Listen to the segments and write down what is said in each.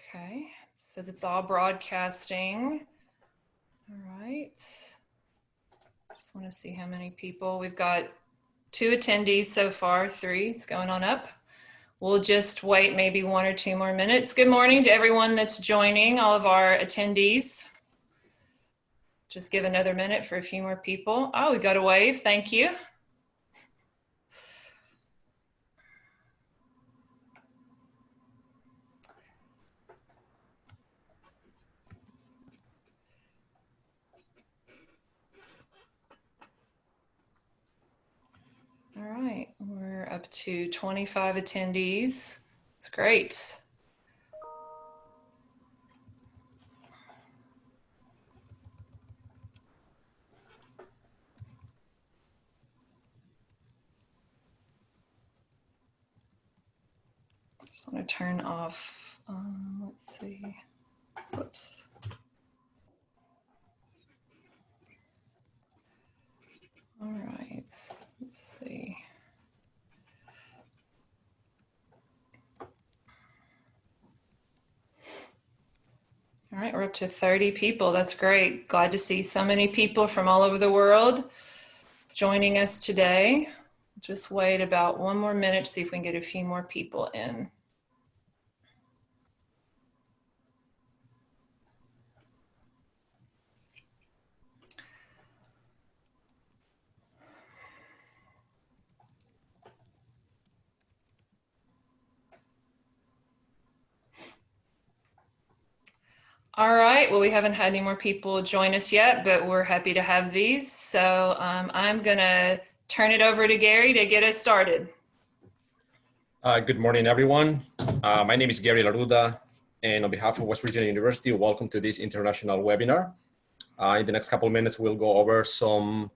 Okay, it says it's all broadcasting. All right. Just want to see how many people. We've got 2 attendees so far, 3. It's going on up. We'll just wait maybe 1 or 2 more minutes. Good morning to everyone that's joining, all of our attendees. Just give another minute for a few more people. Oh, we got a wave. Thank you. All right, we're up to 25 attendees. It's great. Just want to turn off, let's see, whoops. All right, let's see. All right, we're up to 30 people. That's great. Glad to see so many people from all over the world joining us today. Just wait about 1 more minute to see if we can get a few more people in. All right, well, we haven't had any more people join us yet, but we're happy to have these. So I'm gonna turn it over to Gary to get us started. Good morning, everyone. My name is Gary Laruda, and on behalf of West Virginia University, welcome to this international webinar. In the next couple of minutes, we'll go over some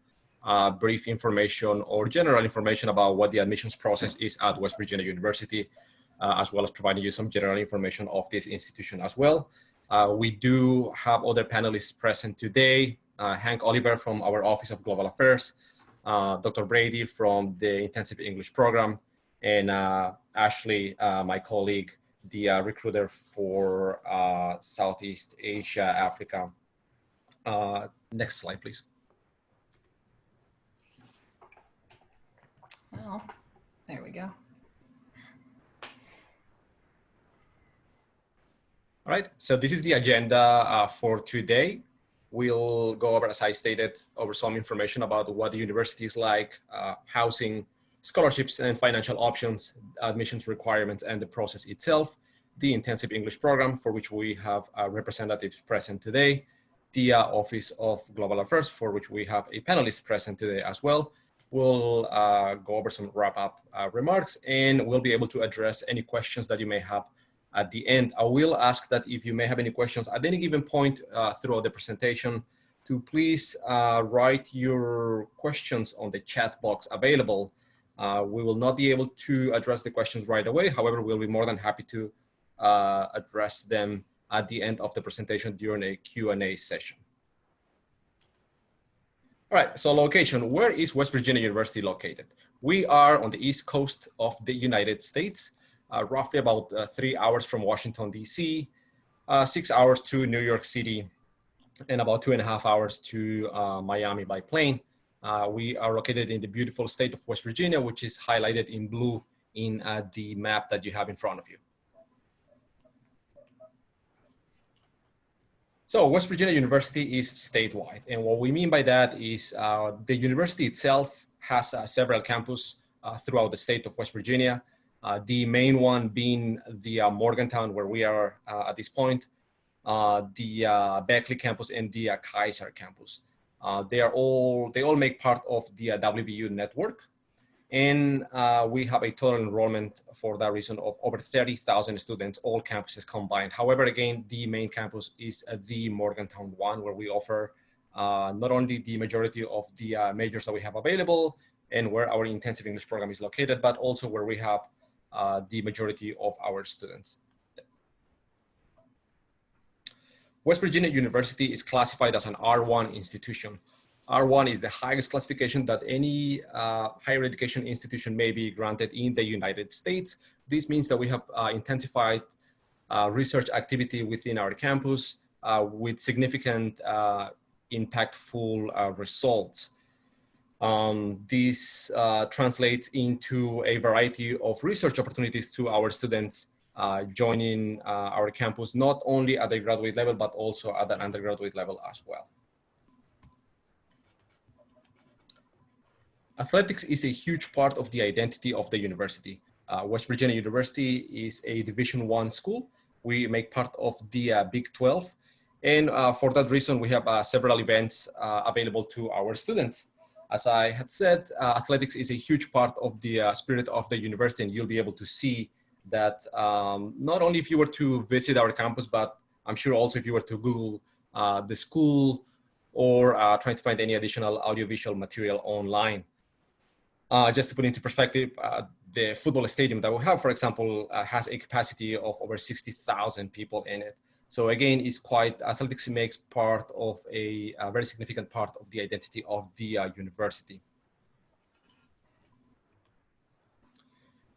brief information or general information about what the admissions process is at West Virginia University, as well as providing you some general information of this institution as well. We do have other panelists present today. Hank Oliver from our Office of Global Affairs, Dr. Brady from the Intensive English Program, and Ashley, my colleague, the recruiter for Southeast Asia, Africa. Next slide, please. Well, there we go. All right, so this is the agenda for today. We'll go over, as I stated, over some information about what the university is like, housing, scholarships and financial options, admissions requirements, and the process itself, the intensive English program, for which we have representatives present today, the Office of Global Affairs, for which we have a panelist present today as well. We'll go over some wrap-up remarks, and we'll be able to address any questions that you may have at the end. I will ask that if you may have any questions at any given point throughout the presentation, to please write your questions on the chat box available. We will not be able to address the questions right away. However, we'll be more than happy to address them at the end of the presentation during a Q&A session. All right, so location. Where is West Virginia University located? We are on the East Coast of the United States, roughly about 3 hours from Washington, D.C., 6 hours to New York City, and about 2.5 hours to Miami by plane. We are located in the beautiful state of West Virginia, which is highlighted in blue in the map that you have in front of you. So West Virginia University is statewide. And what we mean by that is the university itself has several campuses throughout the state of West Virginia. The main one being the Morgantown, where we are at this point, the Beckley campus and the Kaiser campus. They all make part of the WVU network. And we have a total enrollment for that reason of over 30,000 students, all campuses combined. However, again, the main campus is the Morgantown one, where we offer not only the majority of the majors that we have available and where our intensive English program is located, but also where we have the majority of our students. West Virginia University is classified as an R1 institution. R1 is the highest classification that any higher education institution may be granted in the United States. This means that we have intensified research activity within our campus with significant impactful results. This translates into a variety of research opportunities to our students joining our campus, not only at the graduate level, but also at the undergraduate level as well. Athletics is a huge part of the identity of the university. West Virginia University is a Division I school. We make part of the Big 12. And for that reason, we have several events available to our students. As I had said, athletics is a huge part of the spirit of the university, and you'll be able to see that not only if you were to visit our campus, but I'm sure also if you were to Google the school or trying to find any additional audiovisual material online. Just to put into perspective, the football stadium that we have, for example, has a capacity of over 60,000 people in it. So again, athletics makes part of a very significant part of the identity of the university.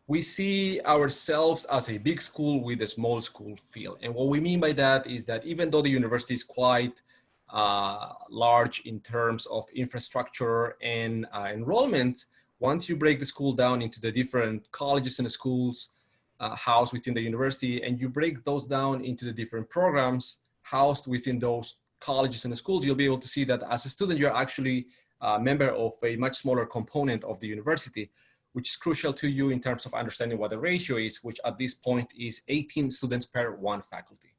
We see ourselves as a big school with a small school feel. And what we mean by that is that even though the university is quite large in terms of infrastructure and enrollment, once you break the school down into the different colleges and schools housed within the university, and you break those down into the different programs housed within those colleges and schools, you'll be able to see that as a student, you're actually a member of a much smaller component of the university, which is crucial to you in terms of understanding what the ratio is, which at this point is 18 students per one faculty.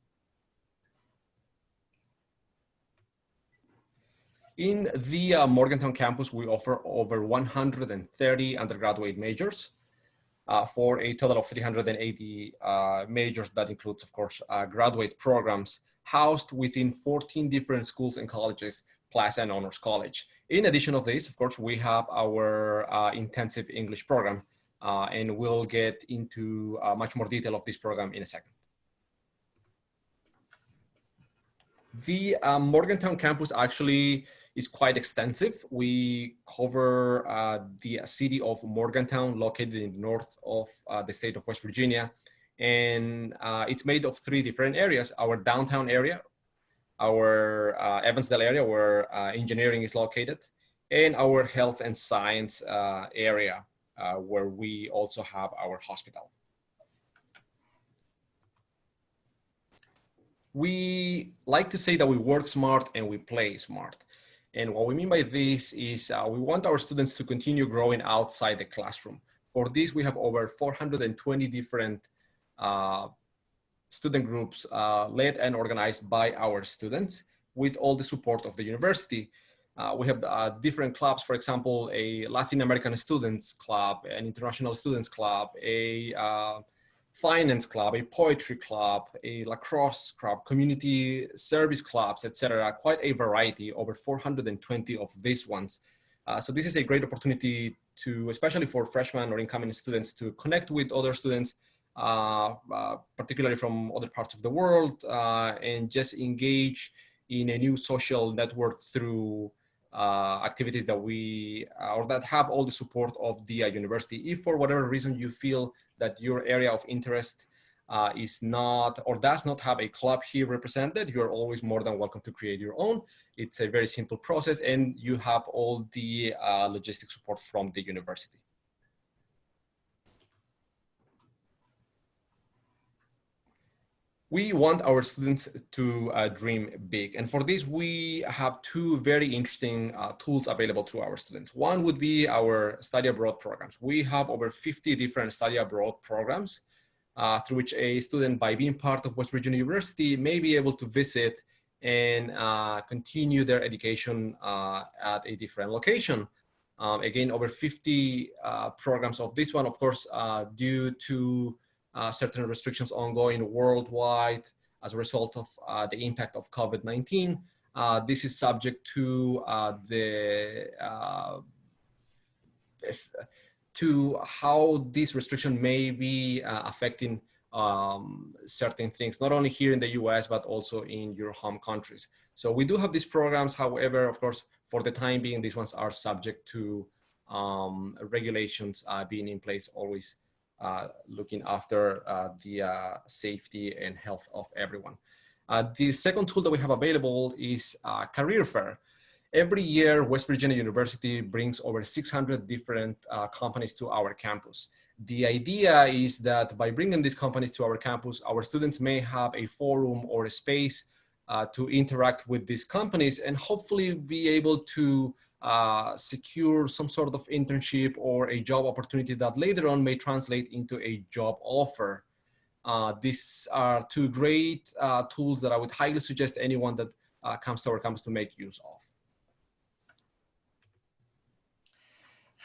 In the Morgantown campus, we offer over 130 undergraduate majors for a total of 380 majors. That includes, of course, graduate programs housed within 14 different schools and colleges, plus an honors college. In addition of this, of course, we have our intensive English program, and we'll get into much more detail of this program in a second. The Morgantown campus actually is quite extensive. We cover the city of Morgantown, located in the north of the state of West Virginia. And it's made of three different areas: our downtown area, our Evansdale area where engineering is located, and our health and science area where we also have our hospital. We like to say that we work smart and we play smart. And what we mean by this is we want our students to continue growing outside the classroom. For this, we have over 420 different student groups led and organized by our students with all the support of the university. We have different clubs, for example, a Latin American students club, an international students club, a finance club, a poetry club, a lacrosse club, community service clubs, etc. Quite a variety, over 420 of these ones. So this is a great opportunity to, especially for freshmen or incoming students, to connect with other students, particularly from other parts of the world, and just engage in a new social network through activities that or that have all the support of the university. If for whatever reason you feel that your area of interest is not or does not have a club here represented, you're always more than welcome to create your own. It's a very simple process, and you have all the logistic support from the university. We want our students to dream big. And for this, we have two very interesting tools available to our students. One would be our study abroad programs. We have over 50 different study abroad programs through which a student, by being part of West Virginia University, may be able to visit and continue their education at a different location. Again, over 50 programs of this one, of course, due to certain restrictions ongoing worldwide as a result of the impact of COVID-19. This is subject to to how this restriction may be affecting certain things, not only here in the US, but also in your home countries. So we do have these programs. However, of course, for the time being, these ones are subject to regulations being in place always looking after the safety and health of everyone. The second tool that we have available is Career Fair. Every year, West Virginia University brings over 600 different companies to our campus. The idea is that by bringing these companies to our campus, our students may have a forum or a space to interact with these companies and hopefully be able to secure some sort of internship or a job opportunity that later on may translate into a job offer. These are two great tools that I would highly suggest anyone that comes to our campus to make use of.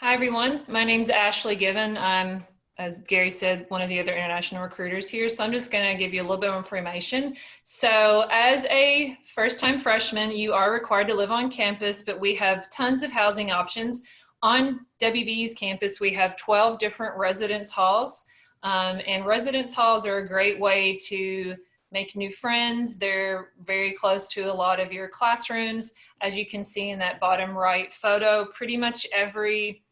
Hi, everyone. My name is Ashley Given. I'm, as Gary said, one of the other international recruiters here. So I'm just going to give you a little bit of information. So as a first-time freshman, you are required to live on campus, but we have tons of housing options. On WVU's campus, we have 12 different residence halls. And residence halls are a great way to make new friends. They're very close to a lot of your classrooms. As you can see in that bottom right photo, pretty much every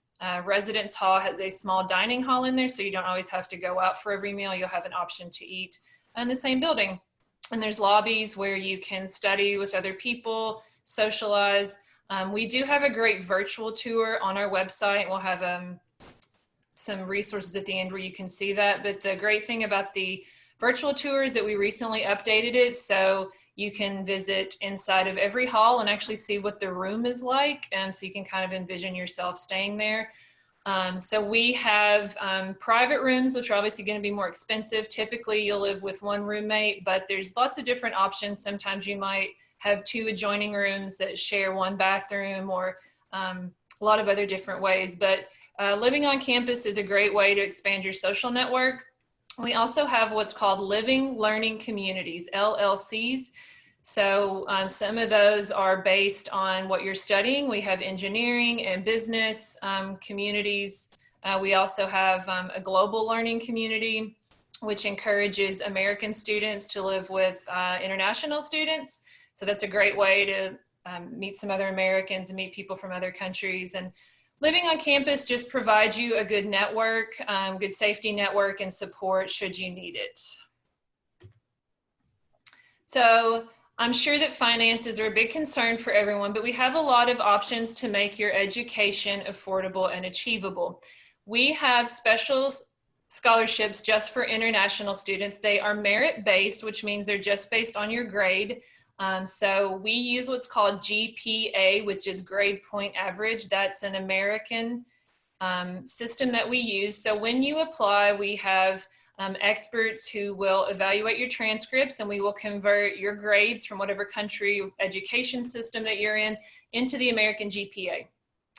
residence hall has a small dining hall in there, so you don't always have to go out for every meal. You'll have an option to eat in the same building. And there's lobbies where you can study with other people, socialize. We do have a great virtual tour on our website. We'll have some resources at the end where you can see that. But the great thing about the virtual tour is that we recently updated it, so you can visit inside of every hall and actually see what the room is like, and so you can kind of envision yourself staying there. So we have private rooms, which are obviously going to be more expensive. Typically, you'll live with one roommate, but there's lots of different options. Sometimes you might have two adjoining rooms that share one bathroom, or a lot of other different ways. But living on campus is a great way to expand your social network. We also have what's called Living Learning Communities, LLCs. So some of those are based on what you're studying. We have engineering and business communities. We also have a global learning community, which encourages American students to live with international students. So that's a great way to meet some other Americans and meet people from other countries. And living on campus just provides you a good network, good safety network and support should you need it. So I'm sure that finances are a big concern for everyone, but we have a lot of options to make your education affordable and achievable. We have special scholarships just for international students. They are merit-based, which means they're just based on your grade. So we use what's called GPA, which is grade point average. That's an American system that we use. So when you apply, we have experts who will evaluate your transcripts, and we will convert your grades from whatever country education system that you're in into the American GPA.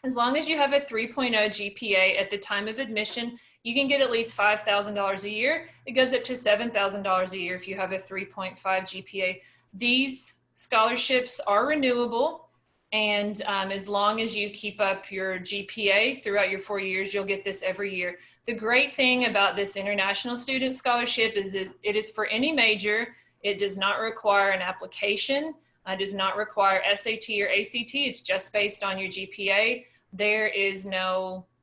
As long as you have a 3.0 GPA at the time of admission, you can get at least $5,000 a year. It goes up to $7,000 a year if you have a 3.5 GPA. These scholarships are renewable, and as long as you keep up your GPA throughout your 4 years, you'll get this every year. The great thing about this international student scholarship is that it is for any major. It does not require an application. It does not require SAT or ACT. It's just based on your GPA. There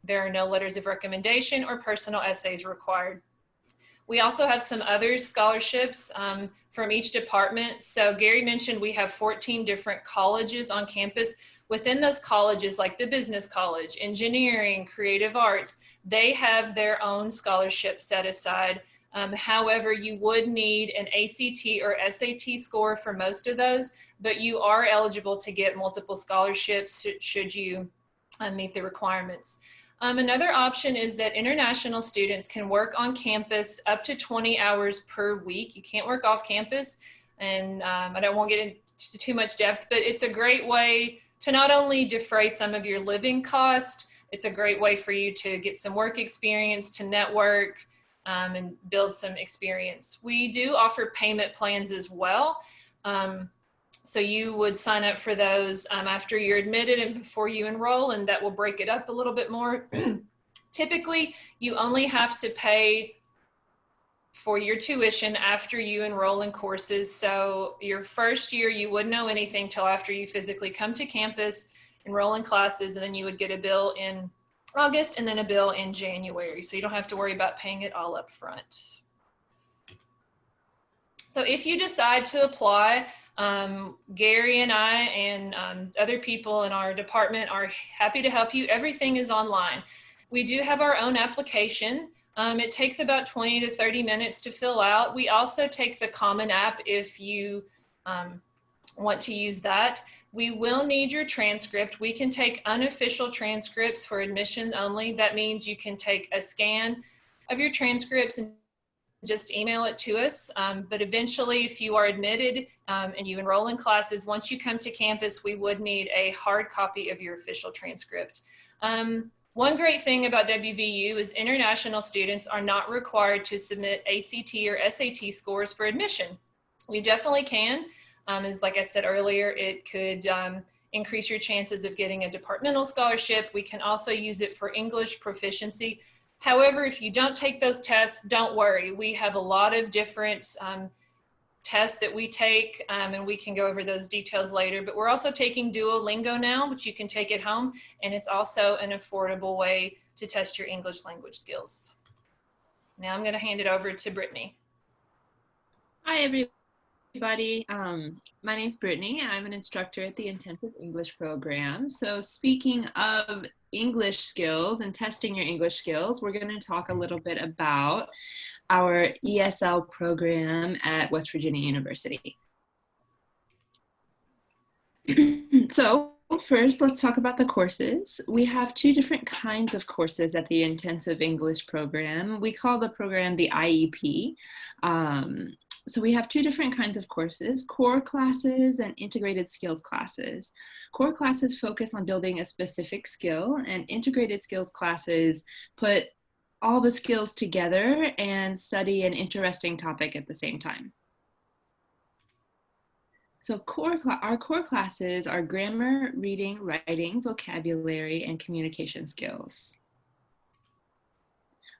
are no letters of recommendation or personal essays required. We also have some other scholarships from each department. So Gary mentioned we have 14 different colleges on campus. Within those colleges, like the business college, engineering, creative arts, they have their own scholarship set aside. However, you would need an ACT or SAT score for most of those, but you are eligible to get multiple scholarships should you meet the requirements. Another option is that international students can work on campus up to 20 hours per week. You can't work off campus, and I don't want to get into too much depth, but it's a great way to not only defray some of your living cost, it's a great way for you to get some work experience, to network, and build some experience. We do offer payment plans as well. So you would sign up for those after you're admitted and before you enroll, and that will break it up a little bit more. Typically, you only have to pay for your tuition after you enroll in courses. So your first year, you wouldn't know anything till after you physically come to campus, enroll in classes, and then you would get a bill in August, and then a bill in January. So you don't have to worry about paying it all up front. So if you decide to apply, Gary and I and other people in our department are happy to help you. Everything is online. We do have our own application. It takes about 20 to 30 minutes to fill out. We also take the Common App if you want to use that. We will need your transcript. We can take unofficial transcripts for admission only. That means you can take a scan of your transcripts and just email it to us. But eventually, if you are admitted and you enroll in classes, once you come to campus, we would need a hard copy of your official transcript. One great thing about WVU is international students are not required to submit ACT or SAT scores for admission. We definitely can. As like I said earlier, it could increase your chances of getting a departmental scholarship. We can also use it for English proficiency. However, if you don't take those tests, don't worry. We have a lot of different tests that we take, and we can go over those details later. But we're also taking Duolingo now, which you can take at home, and it's also an affordable way to test your English language skills. Now I'm going to hand it over to Brittany. Hi, everybody. My name's Brittany. I'm an instructor at the Intensive English program. So speaking of English skills and testing your English skills, we're going to talk a little bit about our ESL program at West Virginia University. So first, let's talk about the courses. We have two different kinds of courses at the Intensive English program. We call the program the IEP. So we have two different kinds of courses, core classes and integrated skills classes. Core classes focus on building a specific skill, and integrated skills classes put all the skills together and study an interesting topic at the same time. So our core classes are grammar, reading, writing, vocabulary, and communication skills.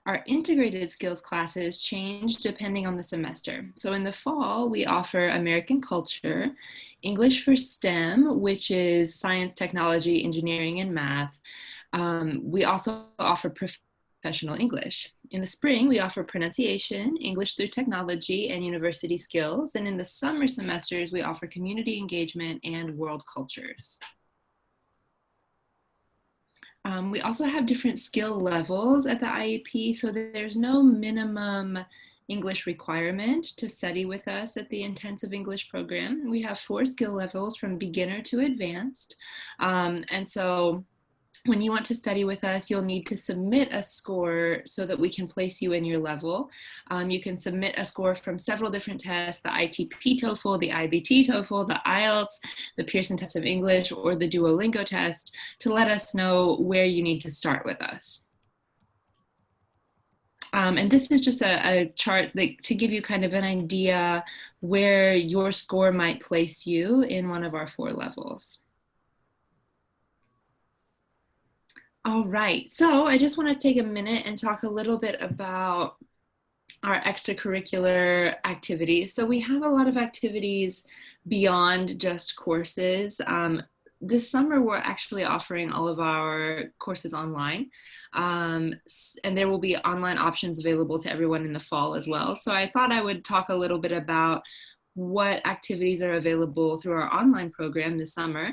Our integrated skills classes change depending on the semester. So in the fall, we offer American culture, English for STEM, which is science, technology, engineering, and math. We also offer professional English. In the spring, we offer pronunciation, English through technology, and university skills. And in the summer semesters, we offer community engagement and world cultures. We also have different skill levels at the IEP, so there's no minimum English requirement to study with us at the Intensive English program. We have 4 skill levels from beginner to advanced. And so when you want to study with us, you'll need to submit a score so that we can place you in your level. You can submit a score from several different tests, the ITP TOEFL, the IBT TOEFL, the IELTS, the Pearson Test of English, or the Duolingo test to let us know where you need to start with us. And this is just a chart to give you kind of an idea where your score might place you in one of our 4 levels. All right, so I just want to take a minute and talk a little bit about our extracurricular activities. So we have a lot of activities beyond just courses. This summer, we're actually offering all of our courses online, and there will be online options available to everyone in the fall as well. So I thought I would talk a little bit about what activities are available through our online program this summer.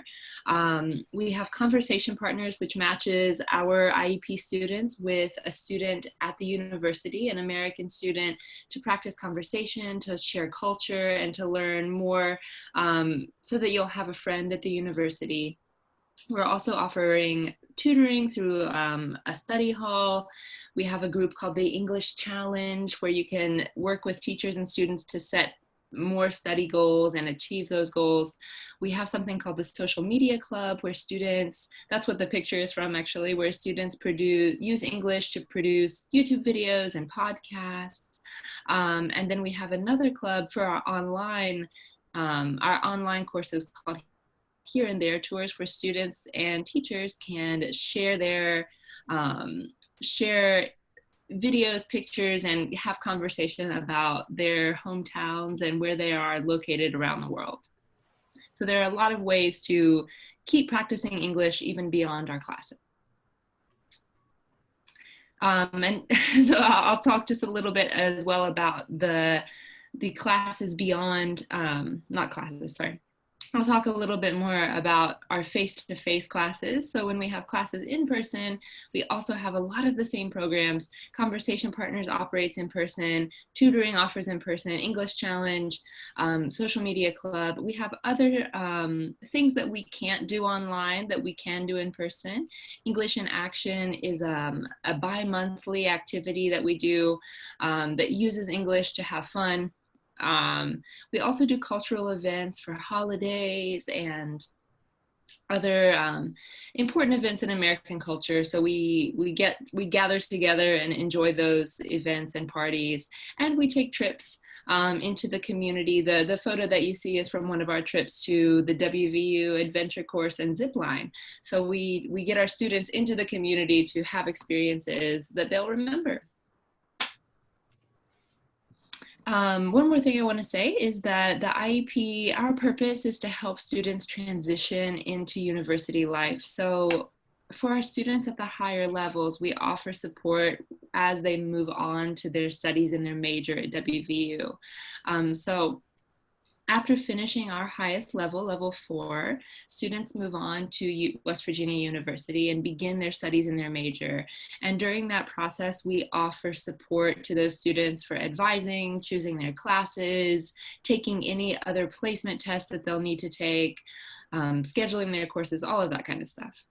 We have Conversation Partners, which matches our IEP students with a student at the university, an American student, to practice conversation, to share culture, and to learn more so that you'll have a friend at the university. We're also offering tutoring through a study hall. We have a group called the English Challenge, where you can work with teachers and students to set more study goals and achieve those goals. We have something called the Social Media Club, where students, that's what the picture is from actually, where students use English to produce YouTube videos and podcasts. And then we have another club for our online courses called Here and There Tours, where students and teachers can share videos, pictures, and have conversation about their hometowns and where they are located around the world. So there are a lot of ways to keep practicing English even beyond our classes. And so I'll talk just a little bit as well about the classes beyond, not classes, sorry. I'll talk a little bit more about our face-to-face classes. So when we have classes in person, we also have a lot of the same programs. Conversation Partners operates in person, tutoring offers in person, English Challenge, Social Media Club. We have other things that we can't do online that we can do in person. English in Action is a bi-monthly activity that we do that uses English to have fun. We also do cultural events for holidays and other important events in American culture. So we gather together and enjoy those events and parties, and we take trips into the community. The photo that you see is from one of our trips to the WVU Adventure Course and Zipline. So we get our students into the community to have experiences that they'll remember. One more thing I want to say is that the IEP, our purpose is to help students transition into university life. So for our students at the higher levels, we offer support as they move on to their studies in their major at WVU. So after finishing our highest level, level 4, students move on to West Virginia University and begin their studies in their major. And during that process, we offer support to those students for advising, choosing their classes, taking any other placement tests that they'll need to take, scheduling their courses, all of that kind of stuff.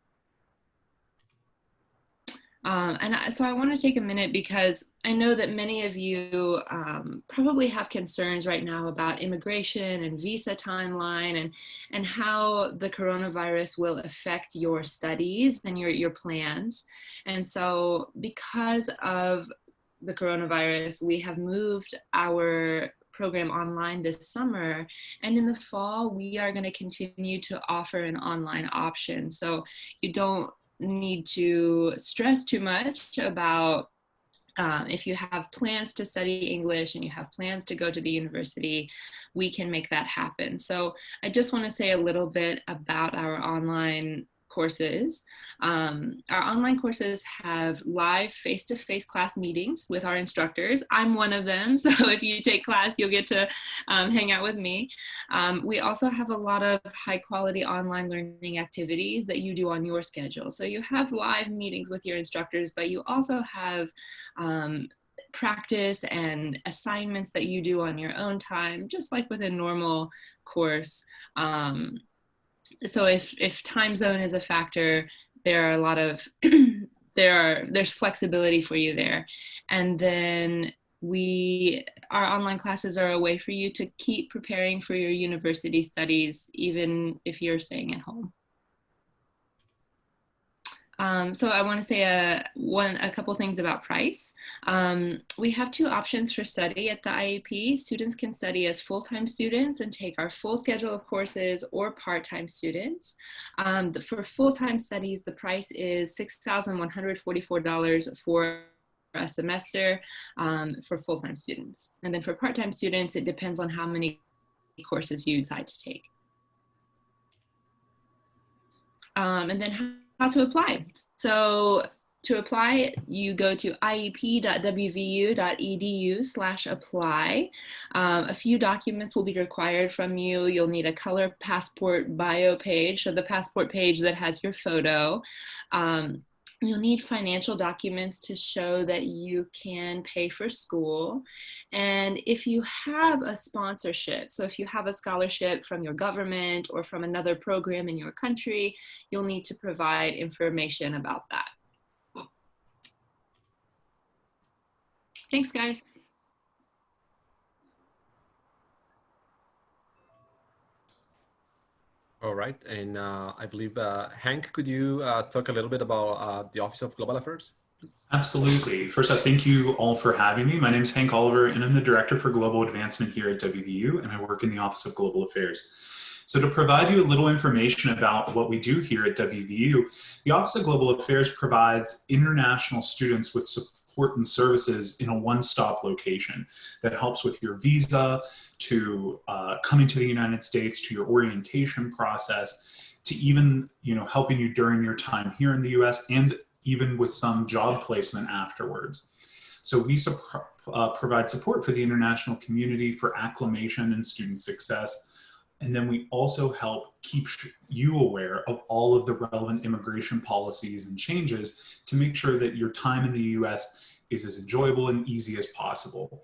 So I want to take a minute because I know that many of you probably have concerns right now about immigration and visa timeline and how the coronavirus will affect your studies and your plans. And so because of the coronavirus, we have moved our program online this summer, and in the fall we are going to continue to offer an online option. So you don't need to stress too much about if you have plans to study English and you have plans to go to the university, we can make that happen. So I just want to say a little bit about our online courses. Our online courses have live face-to-face class meetings with our instructors. I'm one of them, so if you take class, you'll get to hang out with me. We also have a lot of high-quality online learning activities that you do on your schedule. So you have live meetings with your instructors, but you also have practice and assignments that you do on your own time, just like with a normal course. So if time zone is a factor, there are a lot of there's flexibility for you there. And then our online classes are a way for you to keep preparing for your university studies, even if you're staying at home. So I want to say a couple things about price. We have 2 options for study at the IEP. Students can study as full-time students and take our full schedule of courses, or part-time students. For full-time studies, the price is $6,144 for a semester for full-time students. And then for part-time students, it depends on how many courses you decide to take. And then how to apply. So to apply, you go to iep.wvu.edu/apply. A few documents will be required from you. You'll need a color passport bio page, so the passport page that has your photo. You'll need financial documents to show that you can pay for school. And if you have a sponsorship, so if you have a scholarship from your government or from another program in your country, you'll need to provide information about that. Thanks, guys. All right, and I believe, Hank, could you talk a little bit about the Office of Global Affairs? Absolutely. First off, thank you all for having me. My name is Hank Oliver, and I'm the Director for Global Advancement here at WVU, and I work in the Office of Global Affairs. So to provide you a little information about what we do here at WVU, the Office of Global Affairs provides international students with support and services in a one-stop location that helps with your visa, to coming to the United States, to your orientation process, to even helping you during your time here in the US, and even with some job placement afterwards. So we provide support for the international community for acclimation and student success. And then we also help keep you aware of all of the relevant immigration policies and changes to make sure that your time in the US is as enjoyable and easy as possible.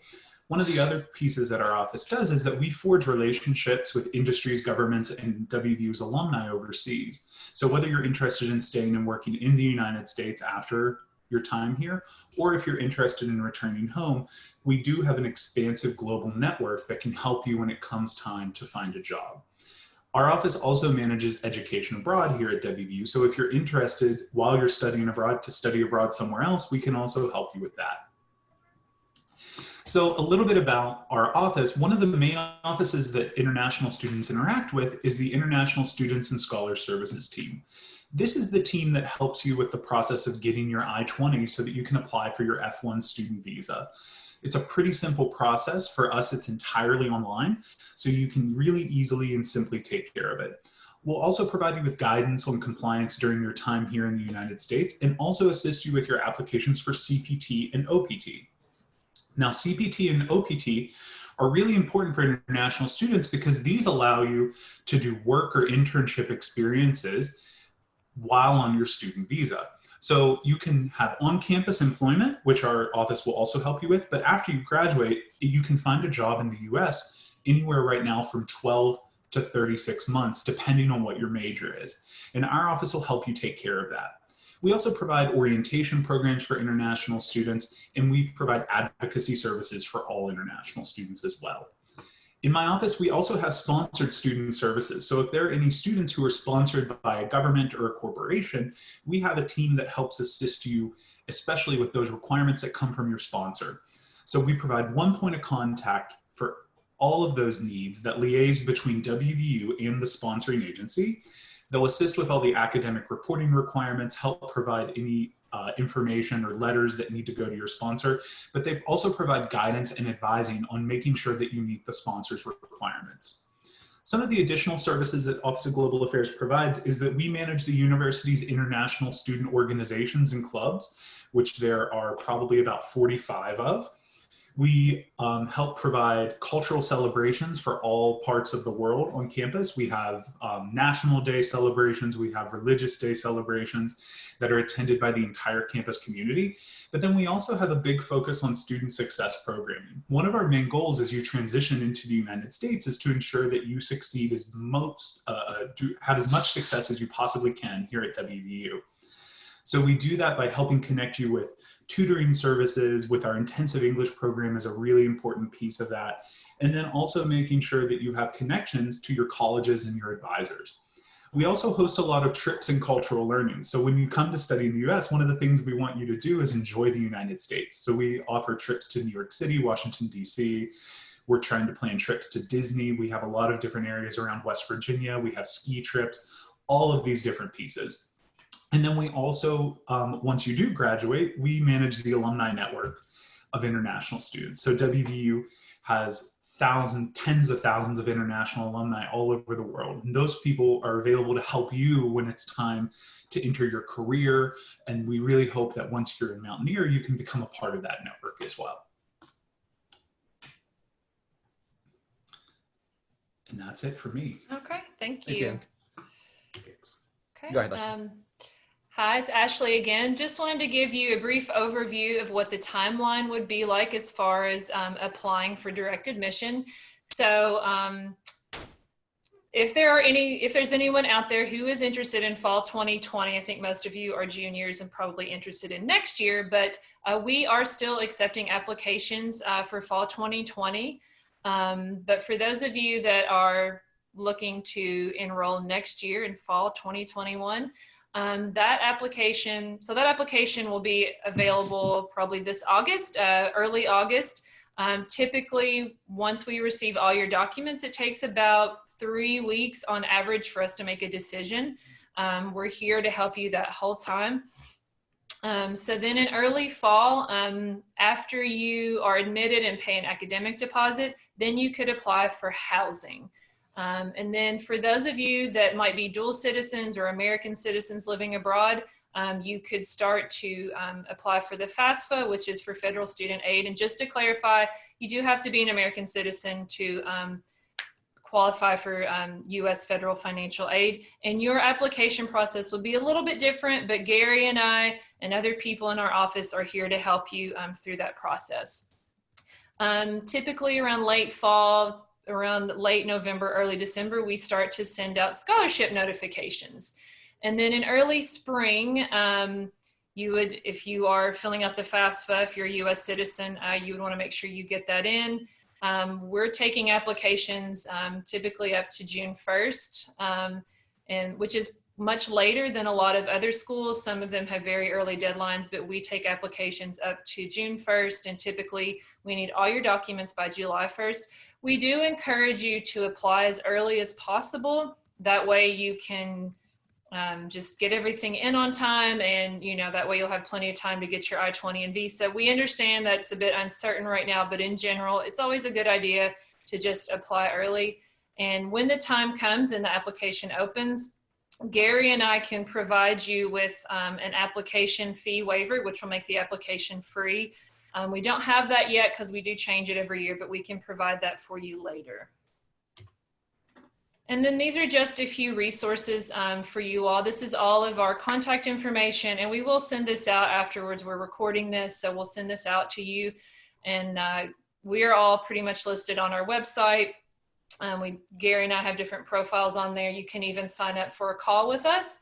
One of the other pieces that our office does is that we forge relationships with industries, governments, and WVU's alumni overseas. So whether you're interested in staying and working in the United States after your time here, or if you're interested in returning home, we do have an expansive global network that can help you when it comes time to find a job. Our office also manages education abroad here at WVU. So if you're interested while you're studying abroad to study abroad somewhere else, we can also help you with that. So a little bit about our office. One of the main offices that international students interact with is the International Students and Scholars Services team. This is the team that helps you with the process of getting your I-20 so that you can apply for your F1 student visa. It's a pretty simple process. For us, it's entirely online, so you can really easily and simply take care of it. We'll also provide you with guidance on compliance during your time here in the United States and also assist you with your applications for CPT and OPT. Now, CPT and OPT are really important for international students because these allow you to do work or internship experiences while on your student visa. So you can have on-campus employment, which our office will also help you with, but after you graduate, you can find a job in the US anywhere right now from 12 to 36 months, depending on what your major is. And our office will help you take care of that. We also provide orientation programs for international students, and we provide advocacy services for all international students as well. In my office, we also have sponsored student services. So if there are any students who are sponsored by a government or a corporation, we have a team that helps assist you, especially with those requirements that come from your sponsor. So we provide one point of contact for all of those needs that liaise between WVU and the sponsoring agency. They'll assist with all the academic reporting requirements, help provide any information or letters that need to go to your sponsor, but they also provide guidance and advising on making sure that you meet the sponsor's requirements. Some of the additional services that Office of Global Affairs provides is that we manage the university's international student organizations and clubs, which there are probably about 45 of. We help provide cultural celebrations for all parts of the world on campus. We have National Day celebrations, we have Religious Day celebrations that are attended by the entire campus community. But then we also have a big focus on student success programming. One of our main goals as you transition into the United States is to ensure that you succeed have as much success as you possibly can here at WVU. So we do that by helping connect you with tutoring services, with our intensive English program is a really important piece of that. And then also making sure that you have connections to your colleges and your advisors. We also host a lot of trips and cultural learning. So when you come to study in the US, one of the things we want you to do is enjoy the United States. So we offer trips to New York City, Washington, DC. We're trying to plan trips to Disney. We have a lot of different areas around West Virginia. We have ski trips, all of these different pieces. And then we also, once you do graduate, we manage the alumni network of international students. So WVU has tens of thousands of international alumni all over the world. And those people are available to help you when it's time to enter your career. And we really hope that once you're a Mountaineer, you can become a part of that network as well. And that's it for me. Okay, thank you. Thanks. Okay. Go ahead, Ashley. Hi, it's Ashley again. Just wanted to give you a brief overview of what the timeline would be like as far as applying for direct admission. So if there's anyone out there who is interested in fall 2020, I think most of you are juniors and probably interested in next year, but we are still accepting applications for fall 2020. But for those of you that are looking to enroll next year in fall 2021, that application will be available probably this August, early August. Typically, once we receive all your documents, it takes about 3 weeks on average for us to make a decision. We're here to help you that whole time. So then in early fall, after you are admitted and pay an academic deposit, then you could apply for housing. And then for those of you that might be dual citizens or American citizens living abroad, you could start to apply for the FAFSA, which is for federal student aid. And just to clarify, you do have to be an American citizen to qualify for U.S. federal financial aid. And your application process will be a little bit different, but Gary and I and other people in our office are here to help you through that process. Typically around late fall, around late November, early December, we start to send out scholarship notifications. And then in early spring, you would, if you are filling out the FAFSA, if you're a U.S. citizen, you would want to make sure you get that in. We're taking applications typically up to June 1st, and which is much later than a lot of other schools. Some of them have very early deadlines, but we take applications up to June 1st, and typically we need all your documents by July 1st. We do encourage you to apply as early as possible. That way you can just get everything in on time, and that way you'll have plenty of time to get your I-20 and visa. We understand that's a bit uncertain right now, but in general, it's always a good idea to just apply early. And when the time comes and the application opens, Gary and I can provide you with an application fee waiver, which will make the application free. We don't have that yet because we do change it every year, but we can provide that for you later. And then these are just a few resources for you all. This is all of our contact information, and we will send this out afterwards. We're recording this, so we'll send this out to you. And we are all pretty much listed on our website. Gary and I have different profiles on there. You can even sign up for a call with us.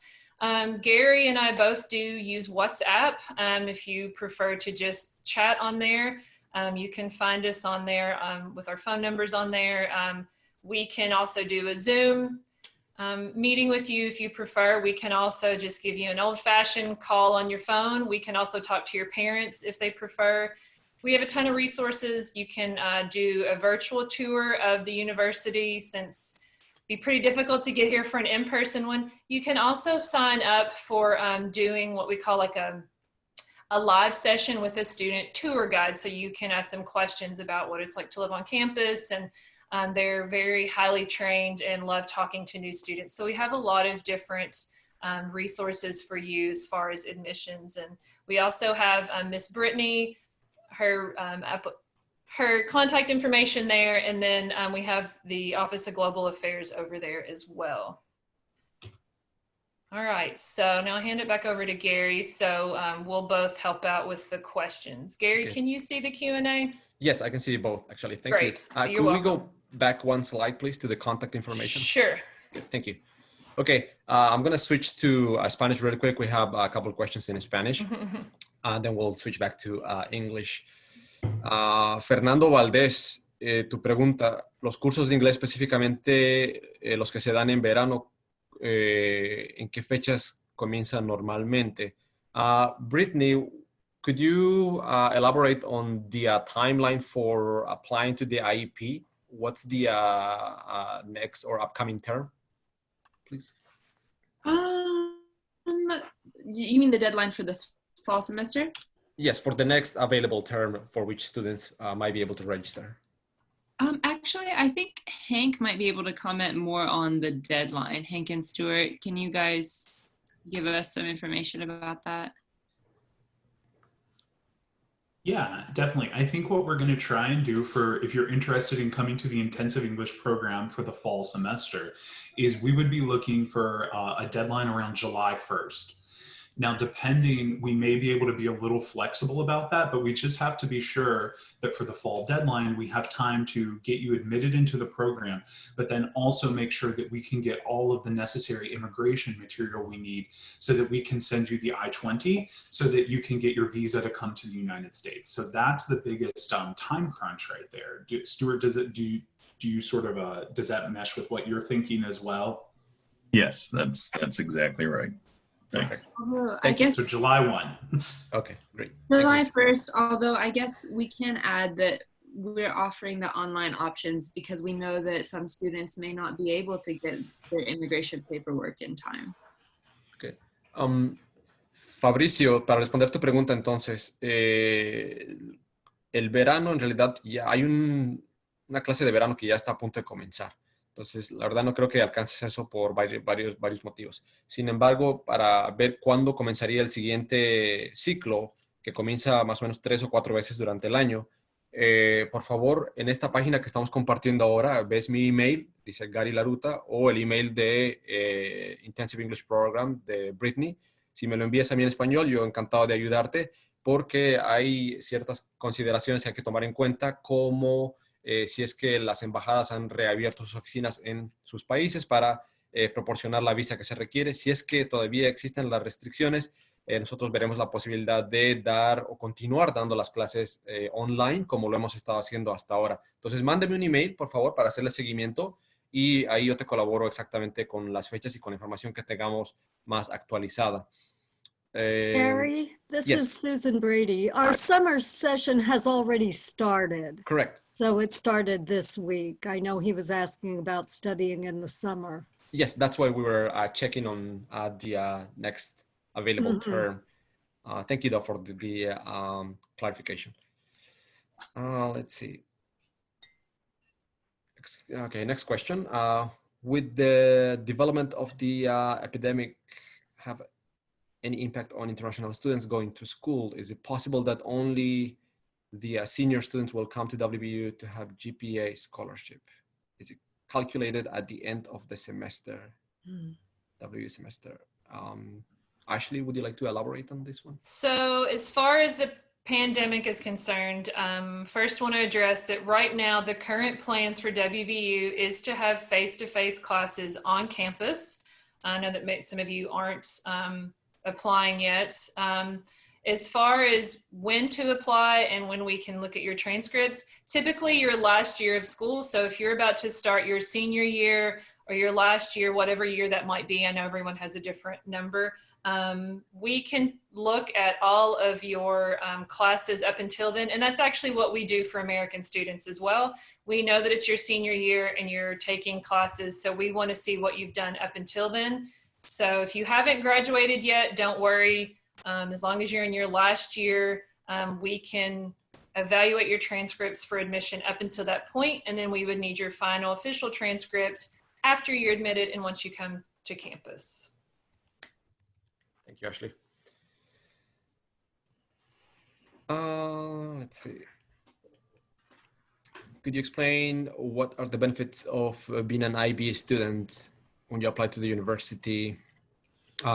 Gary and I both do use WhatsApp. If you prefer to just chat on there, you can find us on there with our phone numbers on there. We can also do a Zoom meeting with you if you prefer. We can also just give you an old-fashioned call on your phone. We can also talk to your parents if they prefer. We have a ton of resources. You can do a virtual tour of the university, since it'd be pretty difficult to get here for an in-person one. You can also sign up for doing what we call like a live session with a student tour guide. So you can ask them questions about what it's like to live on campus, and they're very highly trained and love talking to new students. So we have a lot of different resources for you as far as admissions. And we also have Miss Brittany, her contact information there. And then we have the Office of Global Affairs over there as well. All right, so now I'll hand it back over to Gary. So we'll both help out with the questions. Gary, Okay. Can you see the Q&A? Yes, I can see both, actually. Thank Great. you. Could we go back one slide, please, to the contact information? Sure. Okay, thank you. Okay, I'm going to switch to Spanish really quick. We have a couple of questions in Spanish, and then we'll switch back to English. Fernando Valdés, tu pregunta, los cursos de inglés específicamente, los que se dan en verano, ¿en qué fechas comienzan normalmente? Brittany, could you elaborate on the timeline for applying to the IEP? What's the next or upcoming term, please? You mean the deadline for this fall semester? Yes, for the next available term for which students might be able to register. Actually, I think Hank might be able to comment more on the deadline. Hank and Stuart, can you guys give us some information about that? Yeah, definitely. I think what we're going to try and do for, if you're interested in coming to the intensive English program for the fall semester, is we would be looking for a deadline around July 1st. Now, depending, we may be able to be a little flexible about that, but we just have to be sure that for the fall deadline, we have time to get you admitted into the program, but then also make sure that we can get all of the necessary immigration material we need so that we can send you the I-20 so that you can get your visa to come to the United States. So that's the biggest time crunch right there. Stuart, do you sort of, does that mesh with what you're thinking as well? Yes, that's exactly right. Thanks. I guess So July 1. Okay, great. July 1st, although I guess we can add that we're offering the online options because we know that some students may not be able to get their immigration paperwork in time. Okay. Fabricio, para responder tu pregunta entonces, el verano en realidad ya hay una clase de verano que ya está a punto de comenzar. Entonces, la verdad no creo que alcances eso por varios motivos. Sin embargo, para ver cuándo comenzaría el siguiente ciclo, que comienza más o menos 3 o 4 veces durante el año, por favor, en esta página que estamos compartiendo ahora, ves mi email, dice Gary Laruta, o el email de Intensive English Program de Brittany. Si me lo envías a mí en español, yo encantado de ayudarte, porque hay ciertas consideraciones que hay que tomar en cuenta, como si es que las embajadas han reabierto sus oficinas en sus países para proporcionar la visa que se requiere. Si es que todavía existen las restricciones, nosotros veremos la posibilidad de dar o continuar dando las clases online como lo hemos estado haciendo hasta ahora. Entonces, mándame un email, por favor, para hacerle seguimiento y ahí yo te colaboro exactamente con las fechas y con la información que tengamos más actualizada. Gary, this yes. is Susan Brady. Our summer session has already started. Correct. So it started this week. I know he was asking about studying in the summer. Yes, that's why we were checking on the next available term. Thank you, though, for the clarification. Let's see. Okay, next question. With the development of the epidemic, have any impact on international students going to school? Is it possible that only the senior students will come to WVU to have GPA scholarship? Is it calculated at the end of the semester, WVU semester? Ashley, would you like to elaborate on this one? So as far as the pandemic is concerned, first want to address that right now the current plans for WVU is to have face-to-face classes on campus. I know that some of you aren't applying yet. As far as when to apply and when we can look at your transcripts, typically your last year of school. So if you're about to start your senior year or your last year, whatever year that might be, I know everyone has a different number. We can look at all of your classes up until then. And that's actually what we do for American students as well. We know that it's your senior year and you're taking classes. So we want to see what you've done up until then. So if you haven't graduated yet, don't worry. As long as you're in your last year, we can evaluate your transcripts for admission up until that point. And then we would need your final official transcript after you're admitted and once you come to campus. Thank you, Ashley. Let's see. Could you explain what are the benefits of being an IB student when you apply to the university?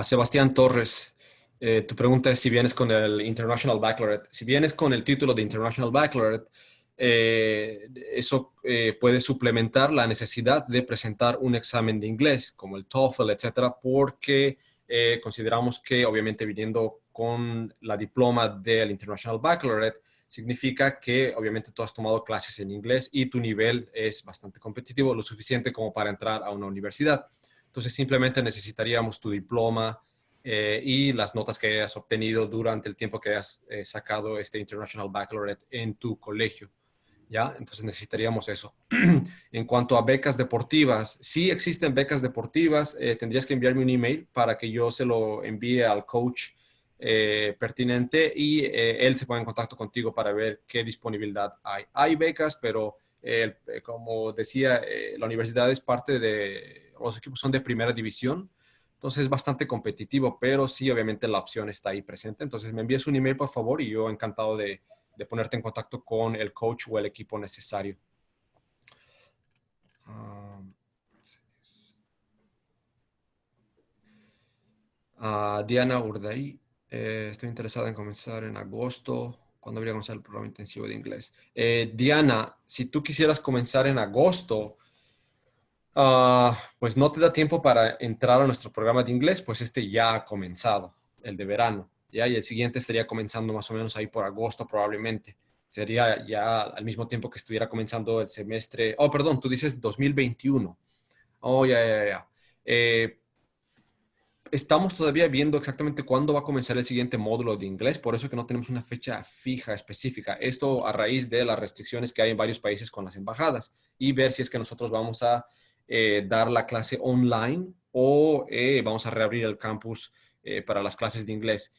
Sebastián Torres, tu pregunta es si vienes con el International Baccalaureate. Si vienes con el título de International Baccalaureate, eso puede suplementar la necesidad de presentar un examen de inglés, como el TOEFL, etcétera, porque consideramos que obviamente viniendo con la diploma del International Baccalaureate significa que obviamente tú has tomado clases en inglés y tu nivel es bastante competitivo, lo suficiente como para entrar a una universidad. Entonces simplemente necesitaríamos tu diploma y las notas que hayas obtenido durante el tiempo que hayas sacado este International Baccalaureate en tu colegio. ¿Ya? Entonces necesitaríamos eso. En cuanto a becas deportivas, sí existen becas deportivas. Tendrías que enviarme un email para que yo se lo envíe al coach pertinente y él se pone en contacto contigo para ver qué disponibilidad hay. Hay becas, pero como decía, la universidad es parte de, los equipos son de primera división, entonces es bastante competitivo, pero sí, obviamente la opción está ahí presente. Entonces me envíes un email, por favor, y yo encantado de ponerte en contacto con el coach o el equipo necesario. Diana Urday, estoy interesada en comenzar en agosto. ¿Cuándo habría comenzar el programa intensivo de inglés? Diana, si tú quisieras comenzar en agosto, pues no te da tiempo para entrar a nuestro programa de inglés, pues este ya ha comenzado, el de verano. ¿Ya? Y el siguiente estaría comenzando más o menos ahí por agosto probablemente. Sería ya al mismo tiempo que estuviera comenzando el semestre. Oh, perdón, tú dices 2021. Oh, ya. Estamos todavía viendo exactamente cuándo va a comenzar el siguiente módulo de inglés, por eso que no tenemos una fecha fija específica. Esto a raíz de las restricciones que hay en varios países con las embajadas y ver si es que nosotros vamos a dar la clase online o vamos a reabrir el campus para las clases de inglés.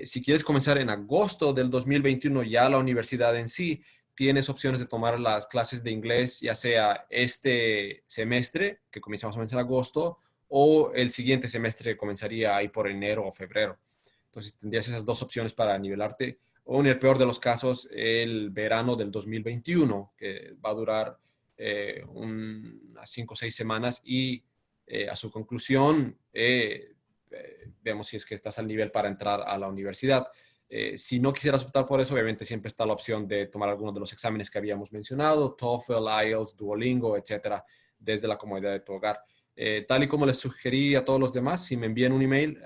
Si quieres comenzar en agosto del 2021, ya la universidad en sí tienes opciones de tomar las clases de inglés, ya sea este semestre, que comienza más o menos en agosto, o el siguiente semestre que comenzaría ahí por enero o febrero. Entonces tendrías esas dos opciones para nivelarte, o en el peor de los casos, el verano del 2021, que va a durar unas 5 o 6 semanas y a su conclusión vemos si es que estás al nivel para entrar a la universidad. Si no quisieras optar por eso, obviamente siempre está la opción de tomar algunos de los exámenes que habíamos mencionado, TOEFL, IELTS, Duolingo, etcétera, desde la comodidad de tu hogar. Tal y como les sugerí a todos los demás, si me envían un email,